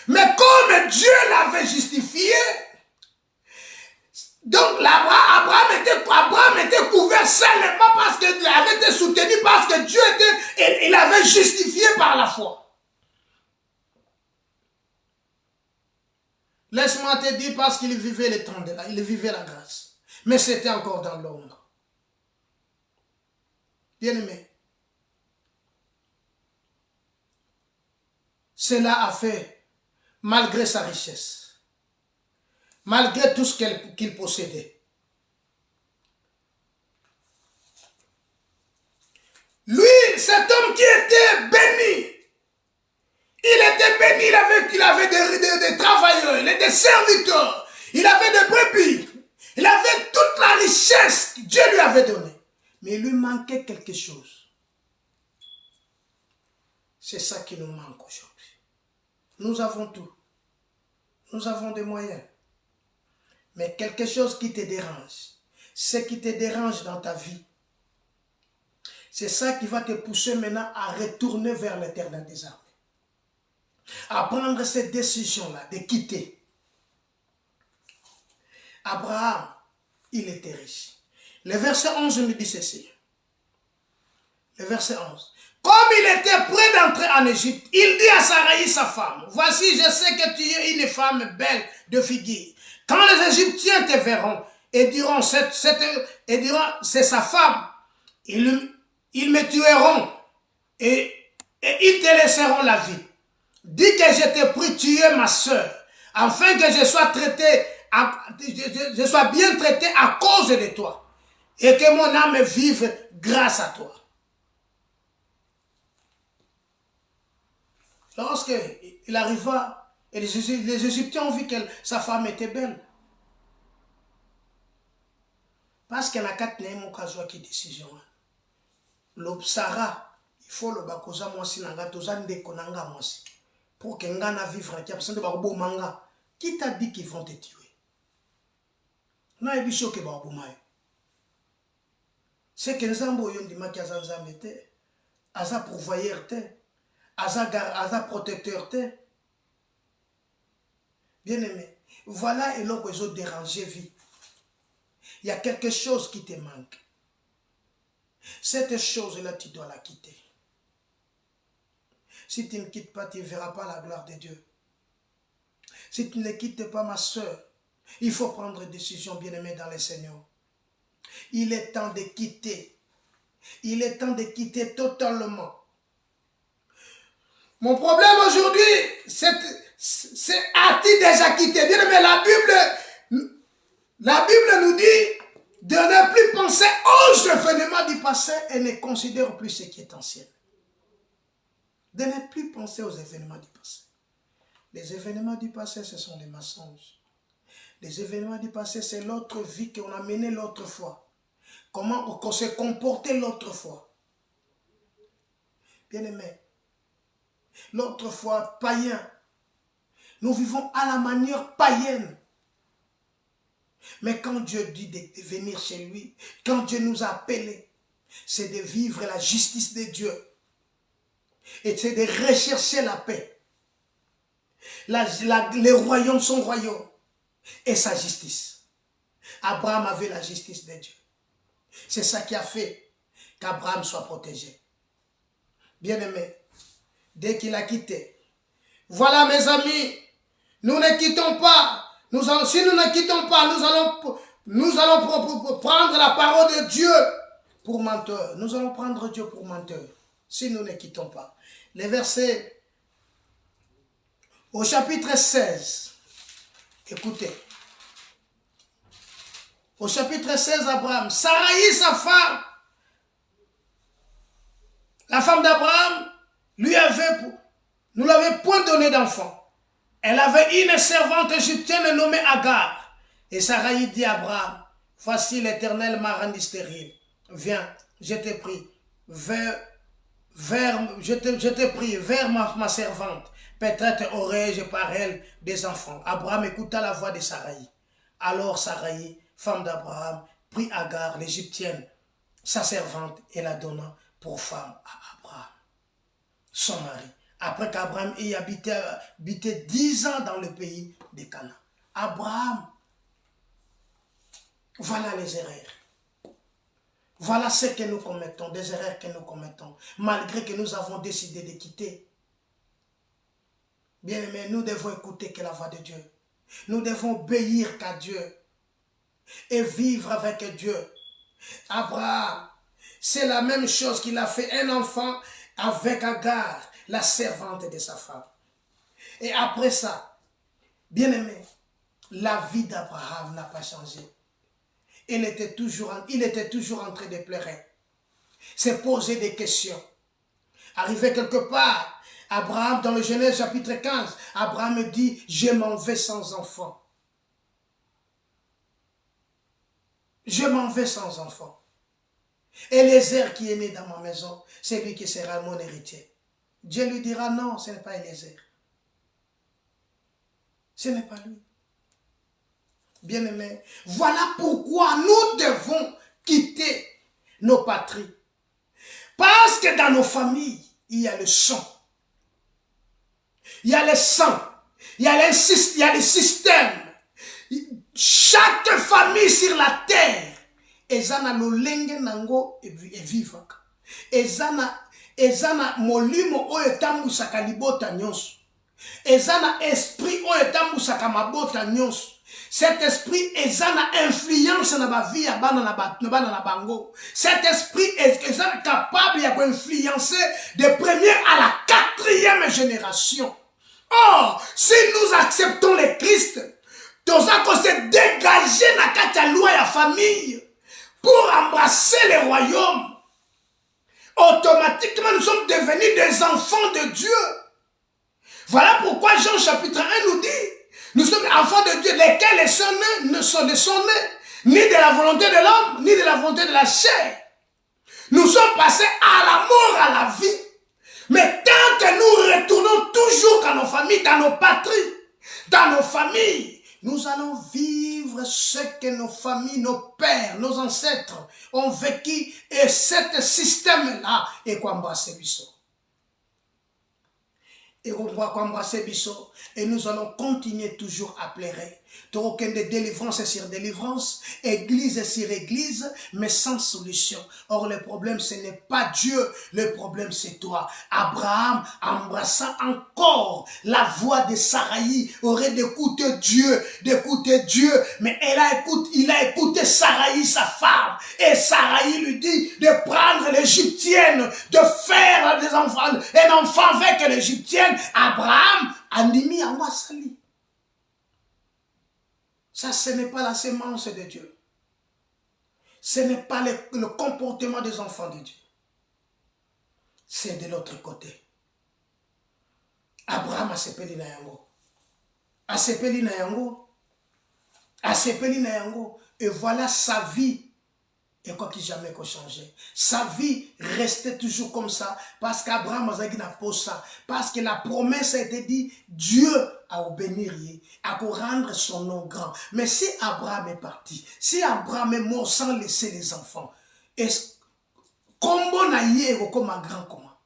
Mais comme Dieu l'avait justifié, donc Abraham était couvert seulement parce qu'il avait été soutenu, parce que Dieu il avait justifié par la foi. Laisse-moi te dire, parce qu'il vivait le temps de il vivait la grâce. Mais c'était encore dans l'ombre. Bien-aimé, cela a fait, malgré sa richesse, malgré tout ce qu'il possédait. Lui, cet homme qui était béni, il était béni, il avait des travailleurs, des serviteurs, il avait des brebis, il avait toute la richesse que Dieu lui avait donnée. Mais il lui manquait quelque chose. C'est ça qui nous manque aujourd'hui. Nous avons tout. Nous avons des moyens. Mais quelque chose qui te dérange, ce qui te dérange dans ta vie, c'est ça qui va te pousser maintenant à retourner vers l'Éternel des armées. À prendre cette décision-là de quitter. Abraham, il était riche. Le verset 11 nous dit ceci. Le verset 11. Comme il était prêt d'entrer en Égypte, il dit à Saraï, sa femme, voici, je sais que tu es une femme belle de figure. Quand les Égyptiens te verront et diront, c'est sa femme, ils me tueront et ils te laisseront la vie. Dis que je t'ai pris tuer ma soeur, afin que je sois bien traité à cause de toi, et que mon âme vive grâce à toi. Lorsqu'il arriva, et les Égyptiens ont vu que sa femme était belle. Parce qu'elle a quatre nez, mon cas, qui décision. Sarah, il faut le bakoza moi si nanga tozan de konanga moi si. Pour que ngana vivre qui a besoin de barbo manga. Qui t'a dit qu'ils vont te tuer? Non, il bicho que barbo mai. C'est que nzambo yon di maki azanzambe te. Aza pourvoyeur te. Aza protecteur te. Bien aimé, voilà et l'autre ils ont dérangé vie. Il y a quelque chose qui te manque. Cette chose-là, tu dois la quitter. Si tu ne quittes pas, tu ne verras pas la gloire de Dieu. Si tu ne le quittes pas, ma soeur, il faut prendre une décision, bien-aimée dans le Seigneur. Il est temps de quitter. Il est temps de quitter totalement. Mon problème aujourd'hui, c'est as-tu déjà quitté? Bien-aimé, la Bible nous dit de ne plus penser aux événements du passé et ne considère plus ce qui est ancien. De ne plus penser aux événements du passé. Les événements du passé, ce sont des mensonges. Les événements du passé, c'est l'autre vie qu'on a menée l'autre fois. Comment on s'est comporté l'autre fois. Bien-aimé, l'autre fois, païen, nous vivons à la manière païenne. Mais quand Dieu dit de venir chez lui, quand Dieu nous a appelés, c'est de vivre la justice de Dieu. Et c'est de rechercher la paix. Les royaumes sont royaumes. Et sa justice. Abraham avait la justice de Dieu. C'est ça qui a fait qu'Abraham soit protégé. Bien-aimé, dès qu'il a quitté. Voilà mes amis, nous ne quittons pas. Si nous ne quittons pas, nous allons prendre la parole de Dieu pour menteur. Nous allons prendre Dieu pour menteur. Si nous ne quittons pas. Les versets au chapitre 16. Écoutez. Au chapitre 16, Abraham. Sarai, sa femme. La femme d'Abraham nous l'avait point donné d'enfant. Elle avait une servante égyptienne nommée Agar. Et Sarai dit à Abraham, voici l'Éternel m'a rendu stérile. Viens, je t'ai pris vers ma servante. Peut-être aurais-je par elle des enfants. Abraham écouta la voix de Sarai. Alors Sarai, femme d'Abraham, prit Agar, l'Égyptienne, sa servante, et la donna pour femme à Abraham, son mari. Après qu'Abraham ait habité 10 ans dans le pays de Canaan. Abraham, voilà les erreurs. Voilà ce que nous commettons, des erreurs que nous commettons, malgré que nous avons décidé de quitter. Bien aimé, nous devons écouter que la voix de Dieu. Nous devons obéir qu'à Dieu et vivre avec Dieu. Abraham, c'est la même chose qu'il a fait un enfant avec Agar, la servante de sa femme. Et après ça, bien aimé, la vie d'Abraham n'a pas changé. Il était toujours en train de pleurer, se poser des questions. Arrivé quelque part, Abraham, dans le Genèse chapitre 15, Abraham dit, je m'en vais sans enfant. Je m'en vais sans enfant. Eliezer qui est né dans ma maison, c'est lui qui sera mon héritier. Dieu lui dira non, ce n'est pas Eliezer. Ce n'est pas lui. Bien-aimés, voilà pourquoi nous devons quitter nos patries. Parce que dans nos familles, il y a le sang. Il y a le sang. Il y a le système. Chaque famille sur la terre, ezana lolenge nango evivaka. Ezana molimo oyo tambusaka libota nyonso. Ezana esprit oyo tambusaka mabota nyonso. Cet esprit ezana influence na ba vie ya bana na bango. Cet esprit est capable de influencer de première à la 4e génération. Or, si nous acceptons le Christ, nous allons se dégager dans la loi de famille pour embrasser le royaume. Automatiquement, nous sommes devenus des enfants de Dieu. Voilà pourquoi Jean chapitre 1 nous dit, nous sommes enfants de Dieu, lesquels les sont nés, ne sont nés, ni de la volonté de l'homme, ni de la volonté de la chair. Nous sommes passés à la mort, à la vie. Mais tant que nous retournons toujours dans nos familles, dans nos patries, dans nos familles, nous allons vivre ce que nos familles, nos pères, nos ancêtres ont vécu. Et ce système-là est quoi embrasser Bissot. Et on va embrasser Bissot. Et nous allons continuer toujours à pleurer. Aucun de délivrance sur délivrance, église sur église, mais sans solution. Or, le problème, ce n'est pas Dieu, le problème, c'est toi. Abraham, embrassant encore la voix de Saraï, aurait d'écouter Dieu, mais il a écouté Saraï, sa femme, et Saraï lui dit de prendre l'Égyptienne, de faire des enfants, un enfant avec l'Égyptienne. Abraham a mis à moi sali. Ça, ce n'est pas la sémence de Dieu. Ce n'est pas le comportement des enfants de Dieu. C'est de l'autre côté. Abraham a sepeli na yango. A sepeli na yango. A sepeli na yango. Et voilà sa vie. Et quoi qu'il jamais qu'au changer. Sa vie restait toujours comme ça. Parce qu'Abraham a dit ça. Parce que la promesse a été dit, Dieu a bénir, à rendre son nom grand. Mais si Abraham est parti, si Abraham est mort sans laisser les enfants, est-ce comment na yé comme un grand comment?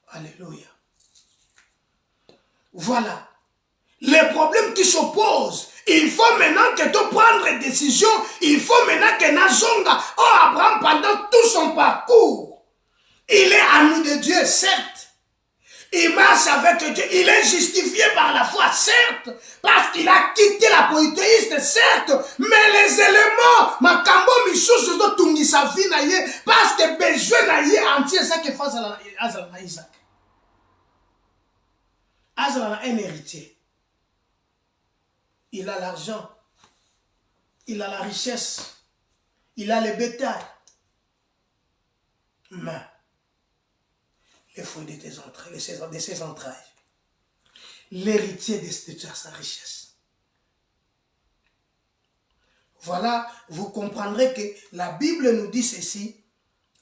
Alléluia. Voilà. Les problèmes qui s'opposent. Il faut maintenant que tu prennes des décisions. Il faut maintenant que Nazonga, Abraham, pendant tout son parcours, il est ami de Dieu, certes. Il marche avec Dieu. Il est justifié par la foi, certes. Parce qu'il a quitté la polythéiste, certes. Mais les éléments, Makambo Mishou, de Tungi sa vie, parce que besoin naïe entier, c'est que face à Isaac. Azala a un héritier. Il a l'argent, il a la richesse, il a le bétail. Mais les fruits de tes entrailles, de ses entrailles, l'héritier de sa richesse. Voilà, vous comprendrez que la Bible nous dit ceci,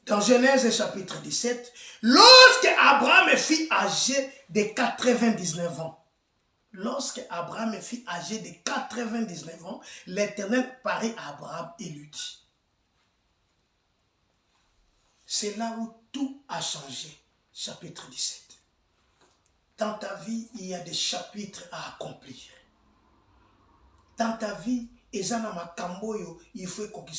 dans Genèse chapitre 17, lorsque Abraham fut âgé de 99 ans, lorsque Abraham fut âgé de 99 ans, l'Éternel parut à Abraham et lui dit, c'est là où tout a changé, chapitre 17. Dans ta vie, il y a des chapitres à accomplir. Dans ta vie, il faut que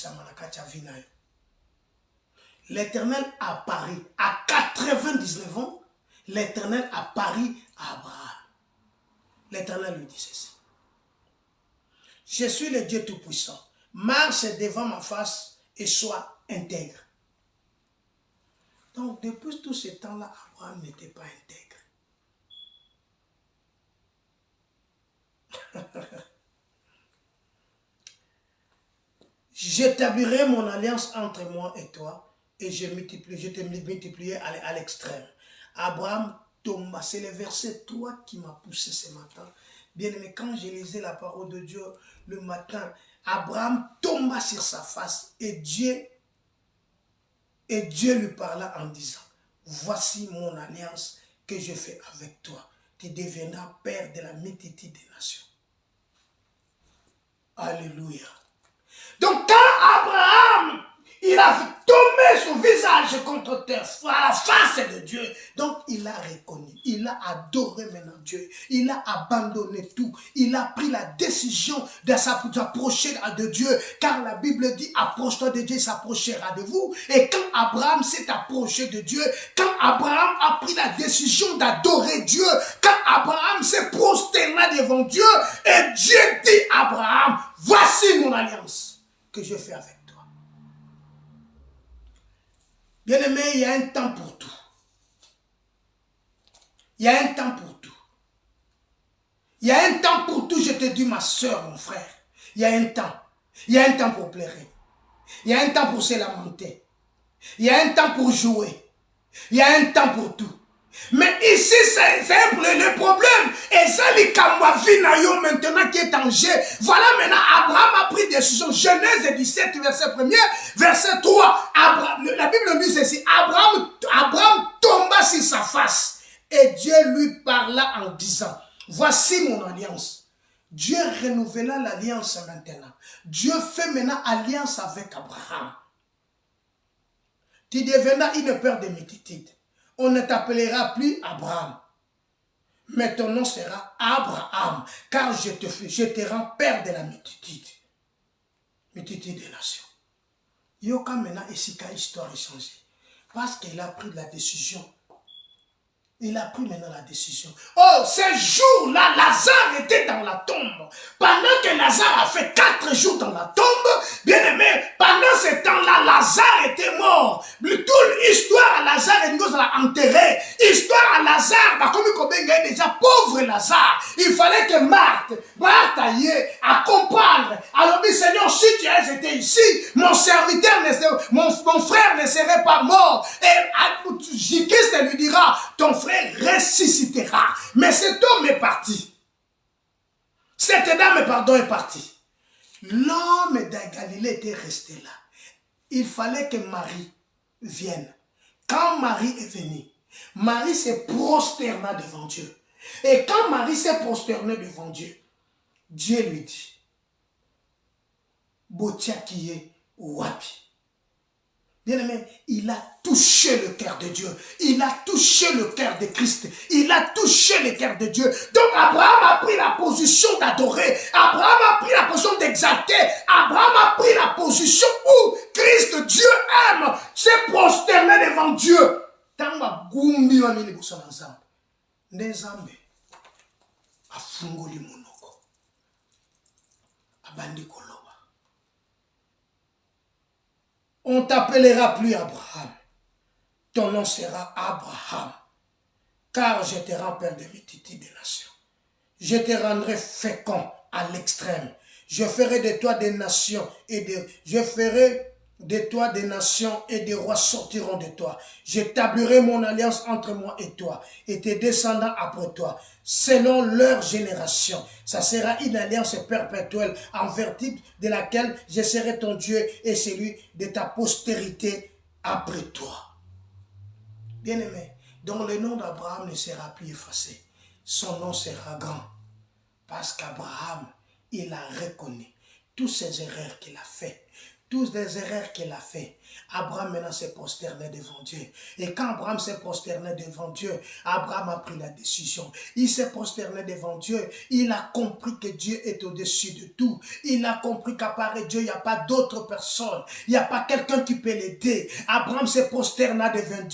l'Éternel apparut à 99 ans, l'Éternel apparut à Abraham. L'Éternel lui dit ceci. Je suis le Dieu Tout-Puissant. Marche devant ma face et sois intègre. Donc, depuis tout ce temps-là, Abraham n'était pas intègre. J'établirai mon alliance entre moi et toi et je te multiplierai à l'extrême. Abraham tomba, c'est le verset 3 qui m'a poussé ce matin. Bien aimé, quand j'ai lisé la parole de Dieu le matin, Abraham tomba sur sa face et Dieu lui parla en disant, voici mon alliance que je fais avec toi. Tu deviendras père de la multitude des nations. Alléluia. Donc quand Abraham, il a tombé son visage contre terre, à la face de Dieu. Donc il a reconnu, il a adoré maintenant Dieu. Il a abandonné tout. Il a pris la décision de s'approcher de Dieu. Car la Bible dit, approche-toi de Dieu, il s'approchera de vous. Et quand Abraham s'est approché de Dieu, quand Abraham a pris la décision d'adorer Dieu, quand Abraham s'est prosterné devant Dieu, et Dieu dit à Abraham, voici mon alliance que je fais avec toi. Bien-aimé, il y a un temps pour tout. Il y a un temps pour tout. Il y a un temps pour tout, je te dis, ma soeur, mon frère. Il y a un temps. Il y a un temps pour pleurer. Il y a un temps pour se lamenter. Il y a un temps pour jouer. Il y a un temps pour tout. Mais ici, c'est le problème. Et ça, les Kamwavinayo, maintenant qui est en jeu. Voilà, maintenant, Abraham a pris décision. Genèse 17, verset 1er, verset 3. La Bible dit ceci. Abraham tomba sur sa face. Et Dieu lui parla en disant, voici mon alliance. Dieu renouvela l'alliance maintenant. Dieu fait maintenant alliance avec Abraham. Tu deviendras une père de multitudes. On ne t'appellera plus Abraham, mais ton nom sera Abraham, car je te rends père de la multitude des nations. Yoka maintenant ici quand l'histoire est changée, parce qu'il a pris la décision. Il a pris maintenant la décision. Oh, ce jour-là, Lazare était dans la tombe. Pendant que Lazare a fait 4 jours dans la tombe, bien aimé, pendant ce temps-là, Lazare était mort. Toute l'histoire à Lazare, nous l'a enterré. Histoire à Lazare, comme il est déjà pauvre Lazare. Il fallait que Marthe aille à comprendre. Alors, dit Seigneur, si tu étais ici, mon serviteur, mon frère ne serait pas mort. Et Christ lui dira, ton frère ressuscitera. Mais cet homme est parti. Cette dame, pardon, est partie. L'homme de Galilée était resté là. Il fallait que Marie vienne. Quand Marie est venue, Marie s'est prosternée devant Dieu. Et quand Marie s'est prosternée devant Dieu, Dieu lui dit, Botiakiye wapi. Bien-aimé, il a touché le cœur de Dieu. Il a touché le cœur de Christ. Il a touché le cœur de Dieu. Donc Abraham a pris la position d'adorer. Abraham a pris la position d'exalter. Abraham a pris la position où Christ, Dieu aime, s'est prosterné devant Dieu. Tamba gumbi wa mini busana nzambe. Nzambe afungoli monoko. Abandi koloba. On t'appellera plus Abraham. Ton nom sera Abraham. Car je te rends père de multitudes des nations. Je te rendrai fécond à l'extrême. Je ferai de toi des nations et des rois sortiront de toi. J'établirai mon alliance entre moi et toi et tes descendants après toi, selon leur génération. Ça sera une alliance perpétuelle en vertu de laquelle je serai ton Dieu et celui de ta postérité après toi. Bien-aimé, donc le nom d'Abraham ne sera plus effacé. Son nom sera grand. Parce qu'Abraham, il a reconnu toutes ces erreurs qu'il a faites. Toutes les erreurs qu'il a fait. Abraham maintenant s'est prosterné devant Dieu. Et quand Abraham s'est prosterné devant Dieu, Abraham a pris la décision. Il s'est prosterné devant Dieu. Il a compris que Dieu est au-dessus de tout. Il a compris qu'à part Dieu, il n'y a pas d'autre personne. Il n'y a pas quelqu'un qui peut l'aider. Abraham s'est prosterné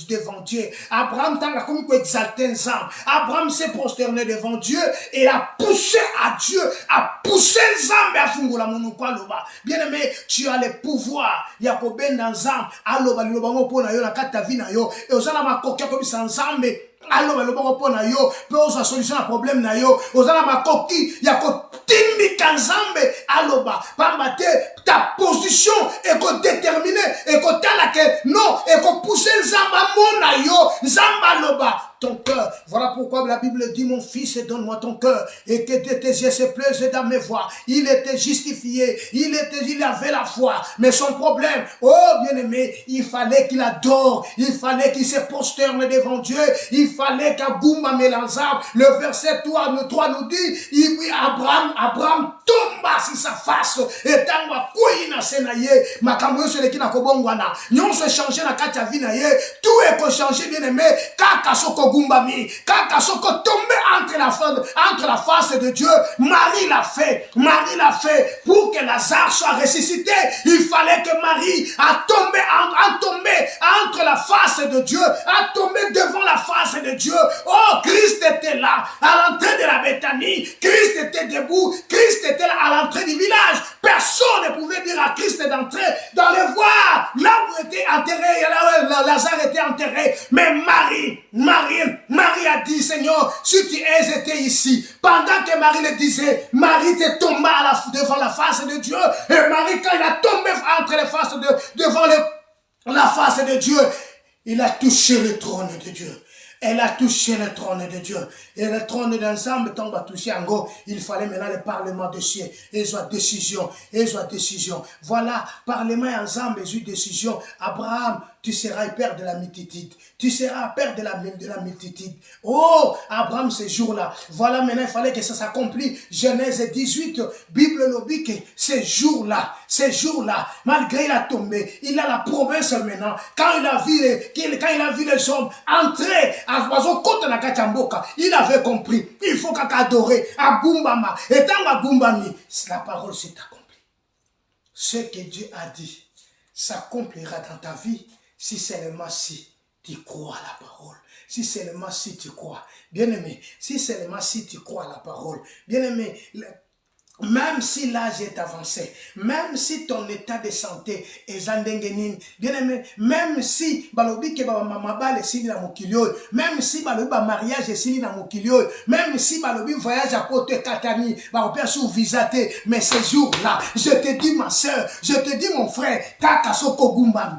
devant Dieu. Abraham t'a comme exalté un âme. Abraham s'est prosterné devant Dieu et a poussé à Dieu, a poussé un à fungula monokwa loba. Bien aimé, tu as le pouvoir ya kobenda nzambe aloba liloba ngo pona yo na kata vi na yo e ozala makoki ko bisa nzambe aloba liloba ngo pona yo pe oza solution na problème na yo ozala makoki ya ko timbika nzambe aloba pamba te ta position est ko déterminer et ko tala que non et ko pousser nzamba mona yo nzamba aloba ton cœur. Voilà pourquoi la Bible dit, mon fils, donne-moi ton cœur et que tes yeux se plaisent dans mes voies. Il était justifié, il avait la foi, mais son problème, oh bien-aimé, il fallait qu'il adore, il fallait qu'il se prosterne devant Dieu, il fallait qu'Abouma Mélanzab, le verset 3 nous dit, Abraham tomba sur sa face et tangwa kouina senaye makambo sur qui na kobongwana nyon se changer na kati ya vie na ye tout est ko changer bien-aimé kaka soko gumbami kaka soko tomber entre la face de Dieu. Marie l'a fait pour que Lazare soit ressuscité. Il fallait que Marie a tombé entre la face de Dieu, a tombé devant la face de Dieu. Oh, Christ était là à l'entrée de la Béthanie, Christ était debout, Christ était là à l'entrée du village. Personne ne pouvait dire à Christ d'entrer dans les voies là où était enterré, là où Lazare était enterré. Mais Marie a dit, Seigneur, si tu étais ici, pendant que Marie le disait, Marie était tombée devant la face de Dieu. Et Marie, quand il a tombé entre les faces devant la face de Dieu, Il a touché le trône de Dieu. Elle a touché le trône de Dieu. Et le trône d'ensemble, tant qu'on va toucher en gros, il fallait maintenant le parlement de cieux. Et soit décision, et soit décision. Voilà, parlement ensemble, et soit décision. Abraham, tu seras père de la multitude. Tu seras père de la multitude. Oh, Abraham, ce jour-là. Voilà, maintenant, il fallait que ça s'accomplisse. Genèse 18, Bible lobique, ces jours-là, malgré il a tombé, il a la promesse maintenant. Quand il a vu les hommes entrer il avait compris. Il faut qu'adorer à Gumbama. Et tant à Gumbami, la parole s'est accomplie. Ce que Dieu a dit s'accomplira dans ta vie si seulement si tu crois à la parole. Si seulement si tu crois. Bien-aimé, si seulement si tu crois à la parole. Bien-aimé, même si l'âge est avancé, même si ton état de santé est zandengenin, bien aimé, même si balobi ke ba mama bale sini na mokilio, même si balobi ba mariage sini na mokilio, même si balobi voyage à Porto Katani, ba opère sous visaté, mais ces jours-là, je te dis ma soeur, je te dis mon frère, kaka soko gumbami,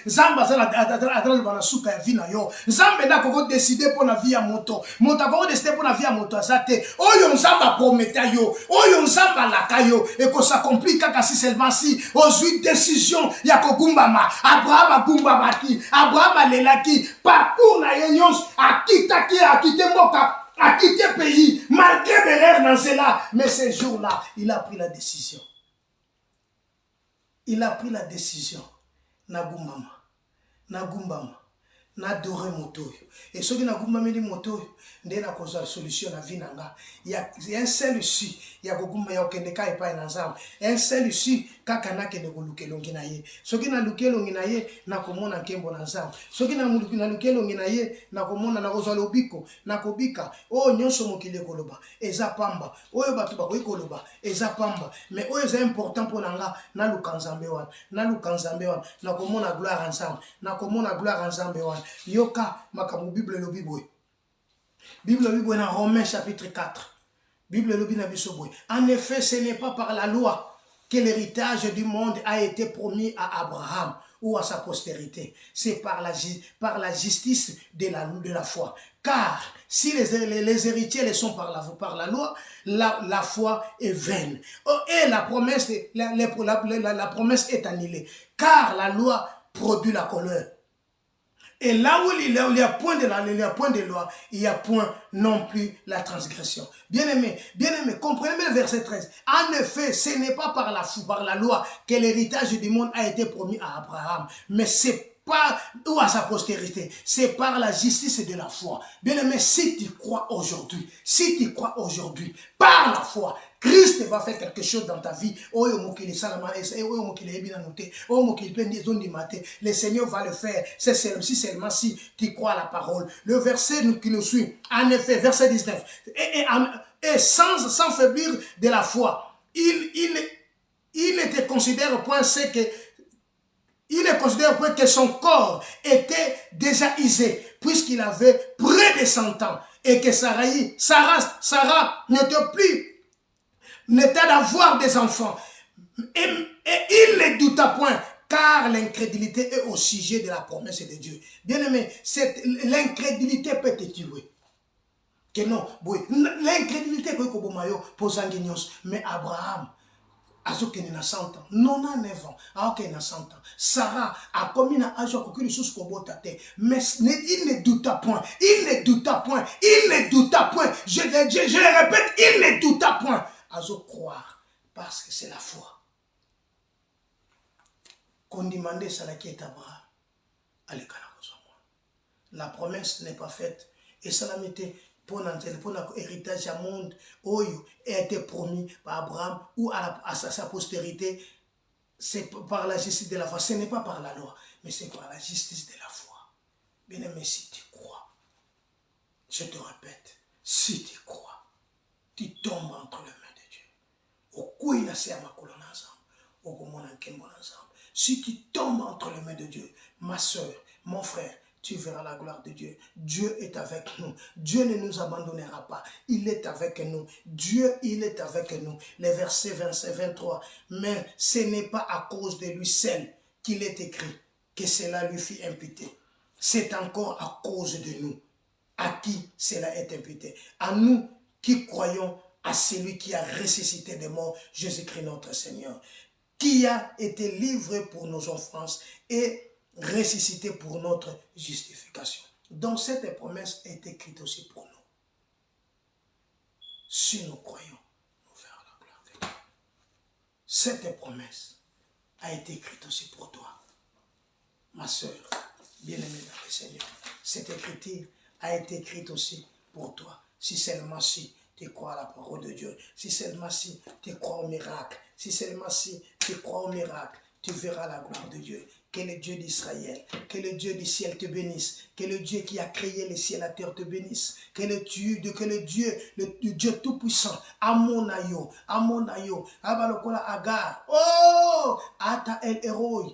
zamba zala adral bana suka ya vina yo, zambe na koko décider pour la vie à moto, koko décider pour la vie à moto azate. Oyo nzamba prometa yo, oyo nzamba laka yo, et que ça complique kaka si seulement si, aujourd'hui décision ya kogumbama, Abraham agumbamaki, Abraham alelaki, parcours na yenyons, akitaki, akite moka, akite pays, malgré l'erreur dans cela, mais ce jour-là, il a pris la décision. Il a pris la décision, nagumbama, n'adorer moto. Et ceux qui n'ont pas mis moto, il y a une solution à la vie. Il y a un seul issue. Il y a un seul issue. Kakana ke ne koluke longinaye. Ceux qui n'ont luke longinaye, na komona kembo na nzam. Ceux qui n'ont luke longinaye, na komona na kozalo biko, na kobika. Oh nyonso mokile koloba. Eza pamba. Oyo batu bakoyi koloba. Eza pamba. Mais oyo eza important pour nanga na lukanzambe wana. Na lukanzambe wana. Na komona gloire ensemble. Na komona gloire ensemble wana. Yoka makamu Bible lo Bible. Bible lo Bible dans Romains chapitre 4. Bible lo Bible na bisobwe. En effet, ce n'est pas par la loi que l'héritage du monde a été promis à Abraham ou à sa postérité. C'est par la justice de la foi. Car si les héritiers le sont par la loi, la foi est vaine. Et la promesse est annulée. Car la loi produit la colère. Et là où il y a point de loi, il n'y a point non plus la transgression. Bien-aimé, comprenez le verset 13. En effet, ce n'est pas par la loi que l'héritage du monde a été promis à Abraham, mais c'est pas ou à sa postérité, c'est par la justice de la foi. Bien-aimé, si tu crois aujourd'hui, par la foi, Christ va faire quelque chose dans ta vie. Le Seigneur va le faire. C'est seulement si tu crois à la parole. Le verset qui nous suit, en effet, verset 19. Et sans faiblir de la foi, il ne considère point que son corps était déjà usé, puisqu'il avait près de 100 ans, et que Sarah n'était plus n'était d'avoir des enfants. Et il ne douta point, car l'incrédulité est au sujet de la promesse de Dieu. Bien-aimé, l'incrédulité peut te tuer. Que non, l'incrédulité peut te poser, mais Abraham, azokene na 100 ans, 99 ans, aokene na 100 ans. Sarah a commis na âge aucune chose qu'on boit tête, mais il ne douta point, Je le répète, il ne douta point. Azo croire, parce que c'est la foi. Qu'on demandait ça qui est Abraham, allez, la promesse n'est pas faite, et ça l'a mis pour l'héritage à monde, Oyo a été promis par Abraham ou à sa postérité. C'est par la justice de la foi. Ce n'est pas par la loi, mais c'est par la justice de la foi. Bien-aimé, si tu crois, je te répète, si tu crois, tu tombes entre les mains de Dieu. Si tu tombes entre les mains de Dieu, ma soeur, mon frère, tu verras la gloire de Dieu. Dieu est avec nous. Dieu ne nous abandonnera pas. Il est avec nous. Dieu, il est avec nous. Les versets 27, 23. Mais ce n'est pas à cause de lui seul qu'il est écrit que cela lui fut imputé. C'est encore à cause de nous à qui cela est imputé. À nous qui croyons à celui qui a ressuscité des morts, Jésus-Christ notre Seigneur, qui a été livré pour nos offenses et ressuscité pour notre justification. Donc cette promesse est écrite aussi pour nous. Si nous croyons, nous verrons la gloire de Dieu. Cette promesse a été écrite aussi pour toi, ma soeur, bien-aimée dans le Seigneur. Cette écriture a été écrite aussi pour toi. Si seulement si tu crois à la parole de Dieu, si seulement si tu crois au miracle, si seulement si tu crois au miracle, tu verras la gloire de Dieu. Que le Dieu d'Israël, que le Dieu du ciel te bénisse, que le Dieu qui a créé le ciel et la terre te bénisse, que le Dieu tout-puissant, Amonayo, Abalokola Agar, oh, Ata El Eroi,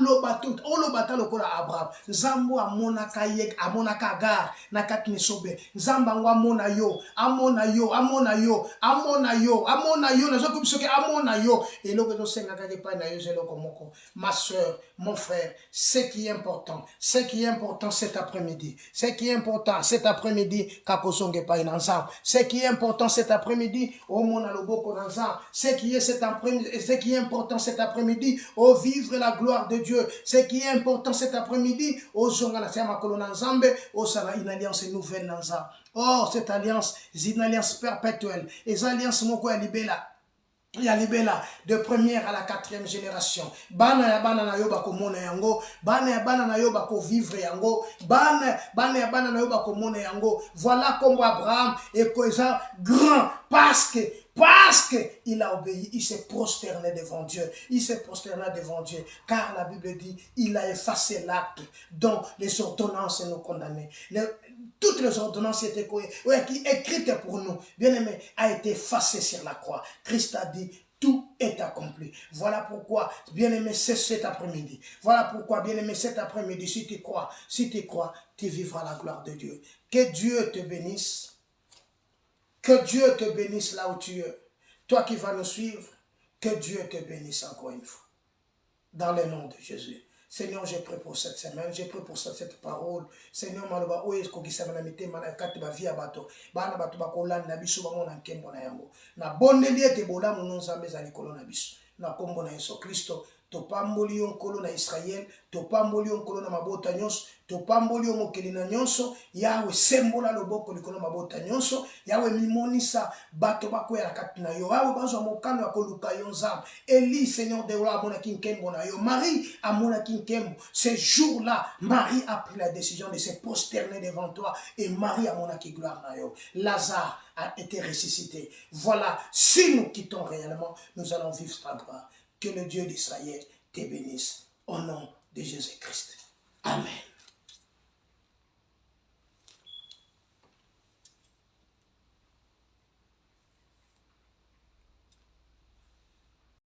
Lobatut, Lobata Lokola Abraham, Zambo Amonaka Yek, Amonaka Agar, Nakat Nesobe, Zambangwa Amonayo, Nazokubisoke Amonayo, et l'Obedo Senagage Panayo Zelokomoko, ma soeur, mon frère, ce qui est important cet après-midi, ce qui est important cet après-midi, Kakosonge Painanza, ce qui est important cet après-midi, au Monaloboko Nanza, ce qui est important cet après-midi, au vivre la gloire de Dieu, ce qui est important cet après-midi, au Zonganasema Kolonanzambe, au Sala, une alliance nouvelle Nanza. Oh, cette alliance, c'est une alliance perpétuelle, et cette alliance Moko Libela. Il y a libella de première à la 4e génération. Bana ya bana na yoba ko mona yango, bana ya bana na yoba ko vivre yango, bana ya bana na yoba ko mona yango. Voilà comme Abraham est grand parce que il a obéi, il s'est prosterné devant Dieu. Il s'est prosterné devant Dieu. Car la Bible dit, il a effacé l'acte dont les ordonnances nous condamnaient. Toutes les ordonnances étaient écrites pour nous, bien-aimés, a été effacées sur la croix. Christ a dit, tout est accompli. Voilà pourquoi, bien-aimé, c'est cet après-midi. Voilà pourquoi, bien-aimé, cet après-midi, si tu crois, tu vivras la gloire de Dieu. Que Dieu te bénisse. Que Dieu te bénisse là où tu es. Toi qui vas nous suivre, que Dieu te bénisse encore une fois. Dans le nom de Jésus. Seigneur, j'ai pris pour cette semaine, j'ai pris pour cette parole. Seigneur, maloba oye kokisa na mitema na kati ba via bato. Bana bato bakolanda na biso bango na nkembo na yango. Na bondeli ete bolamu nzambe za likolo na biso. Na kombo na Yesu Kristo, topamboli yo nkolo na Israël, topamboli yo nkolo na mabota nyonso, topamboli yo mokeli na nyonso, Yawe sembola loboko likolo mabota nyonso, Yawe mimonisa bato bakoya na kati na yo, Yawe bazwa mokano ya koluka yo nzambe. Eli Seigneur de ola amona kinkembo na yo, Marie amona kinkembo. Ce jour-là, Marie a pris la décision de se prosterner devant toi et Marie amona ki gloire na yo. Lazare a été ressuscité. Voilà, si nous quittons réellement, nous allons vivre ta gloire. Que le Dieu d'Israël te bénisse au nom de Jésus-Christ. Amen.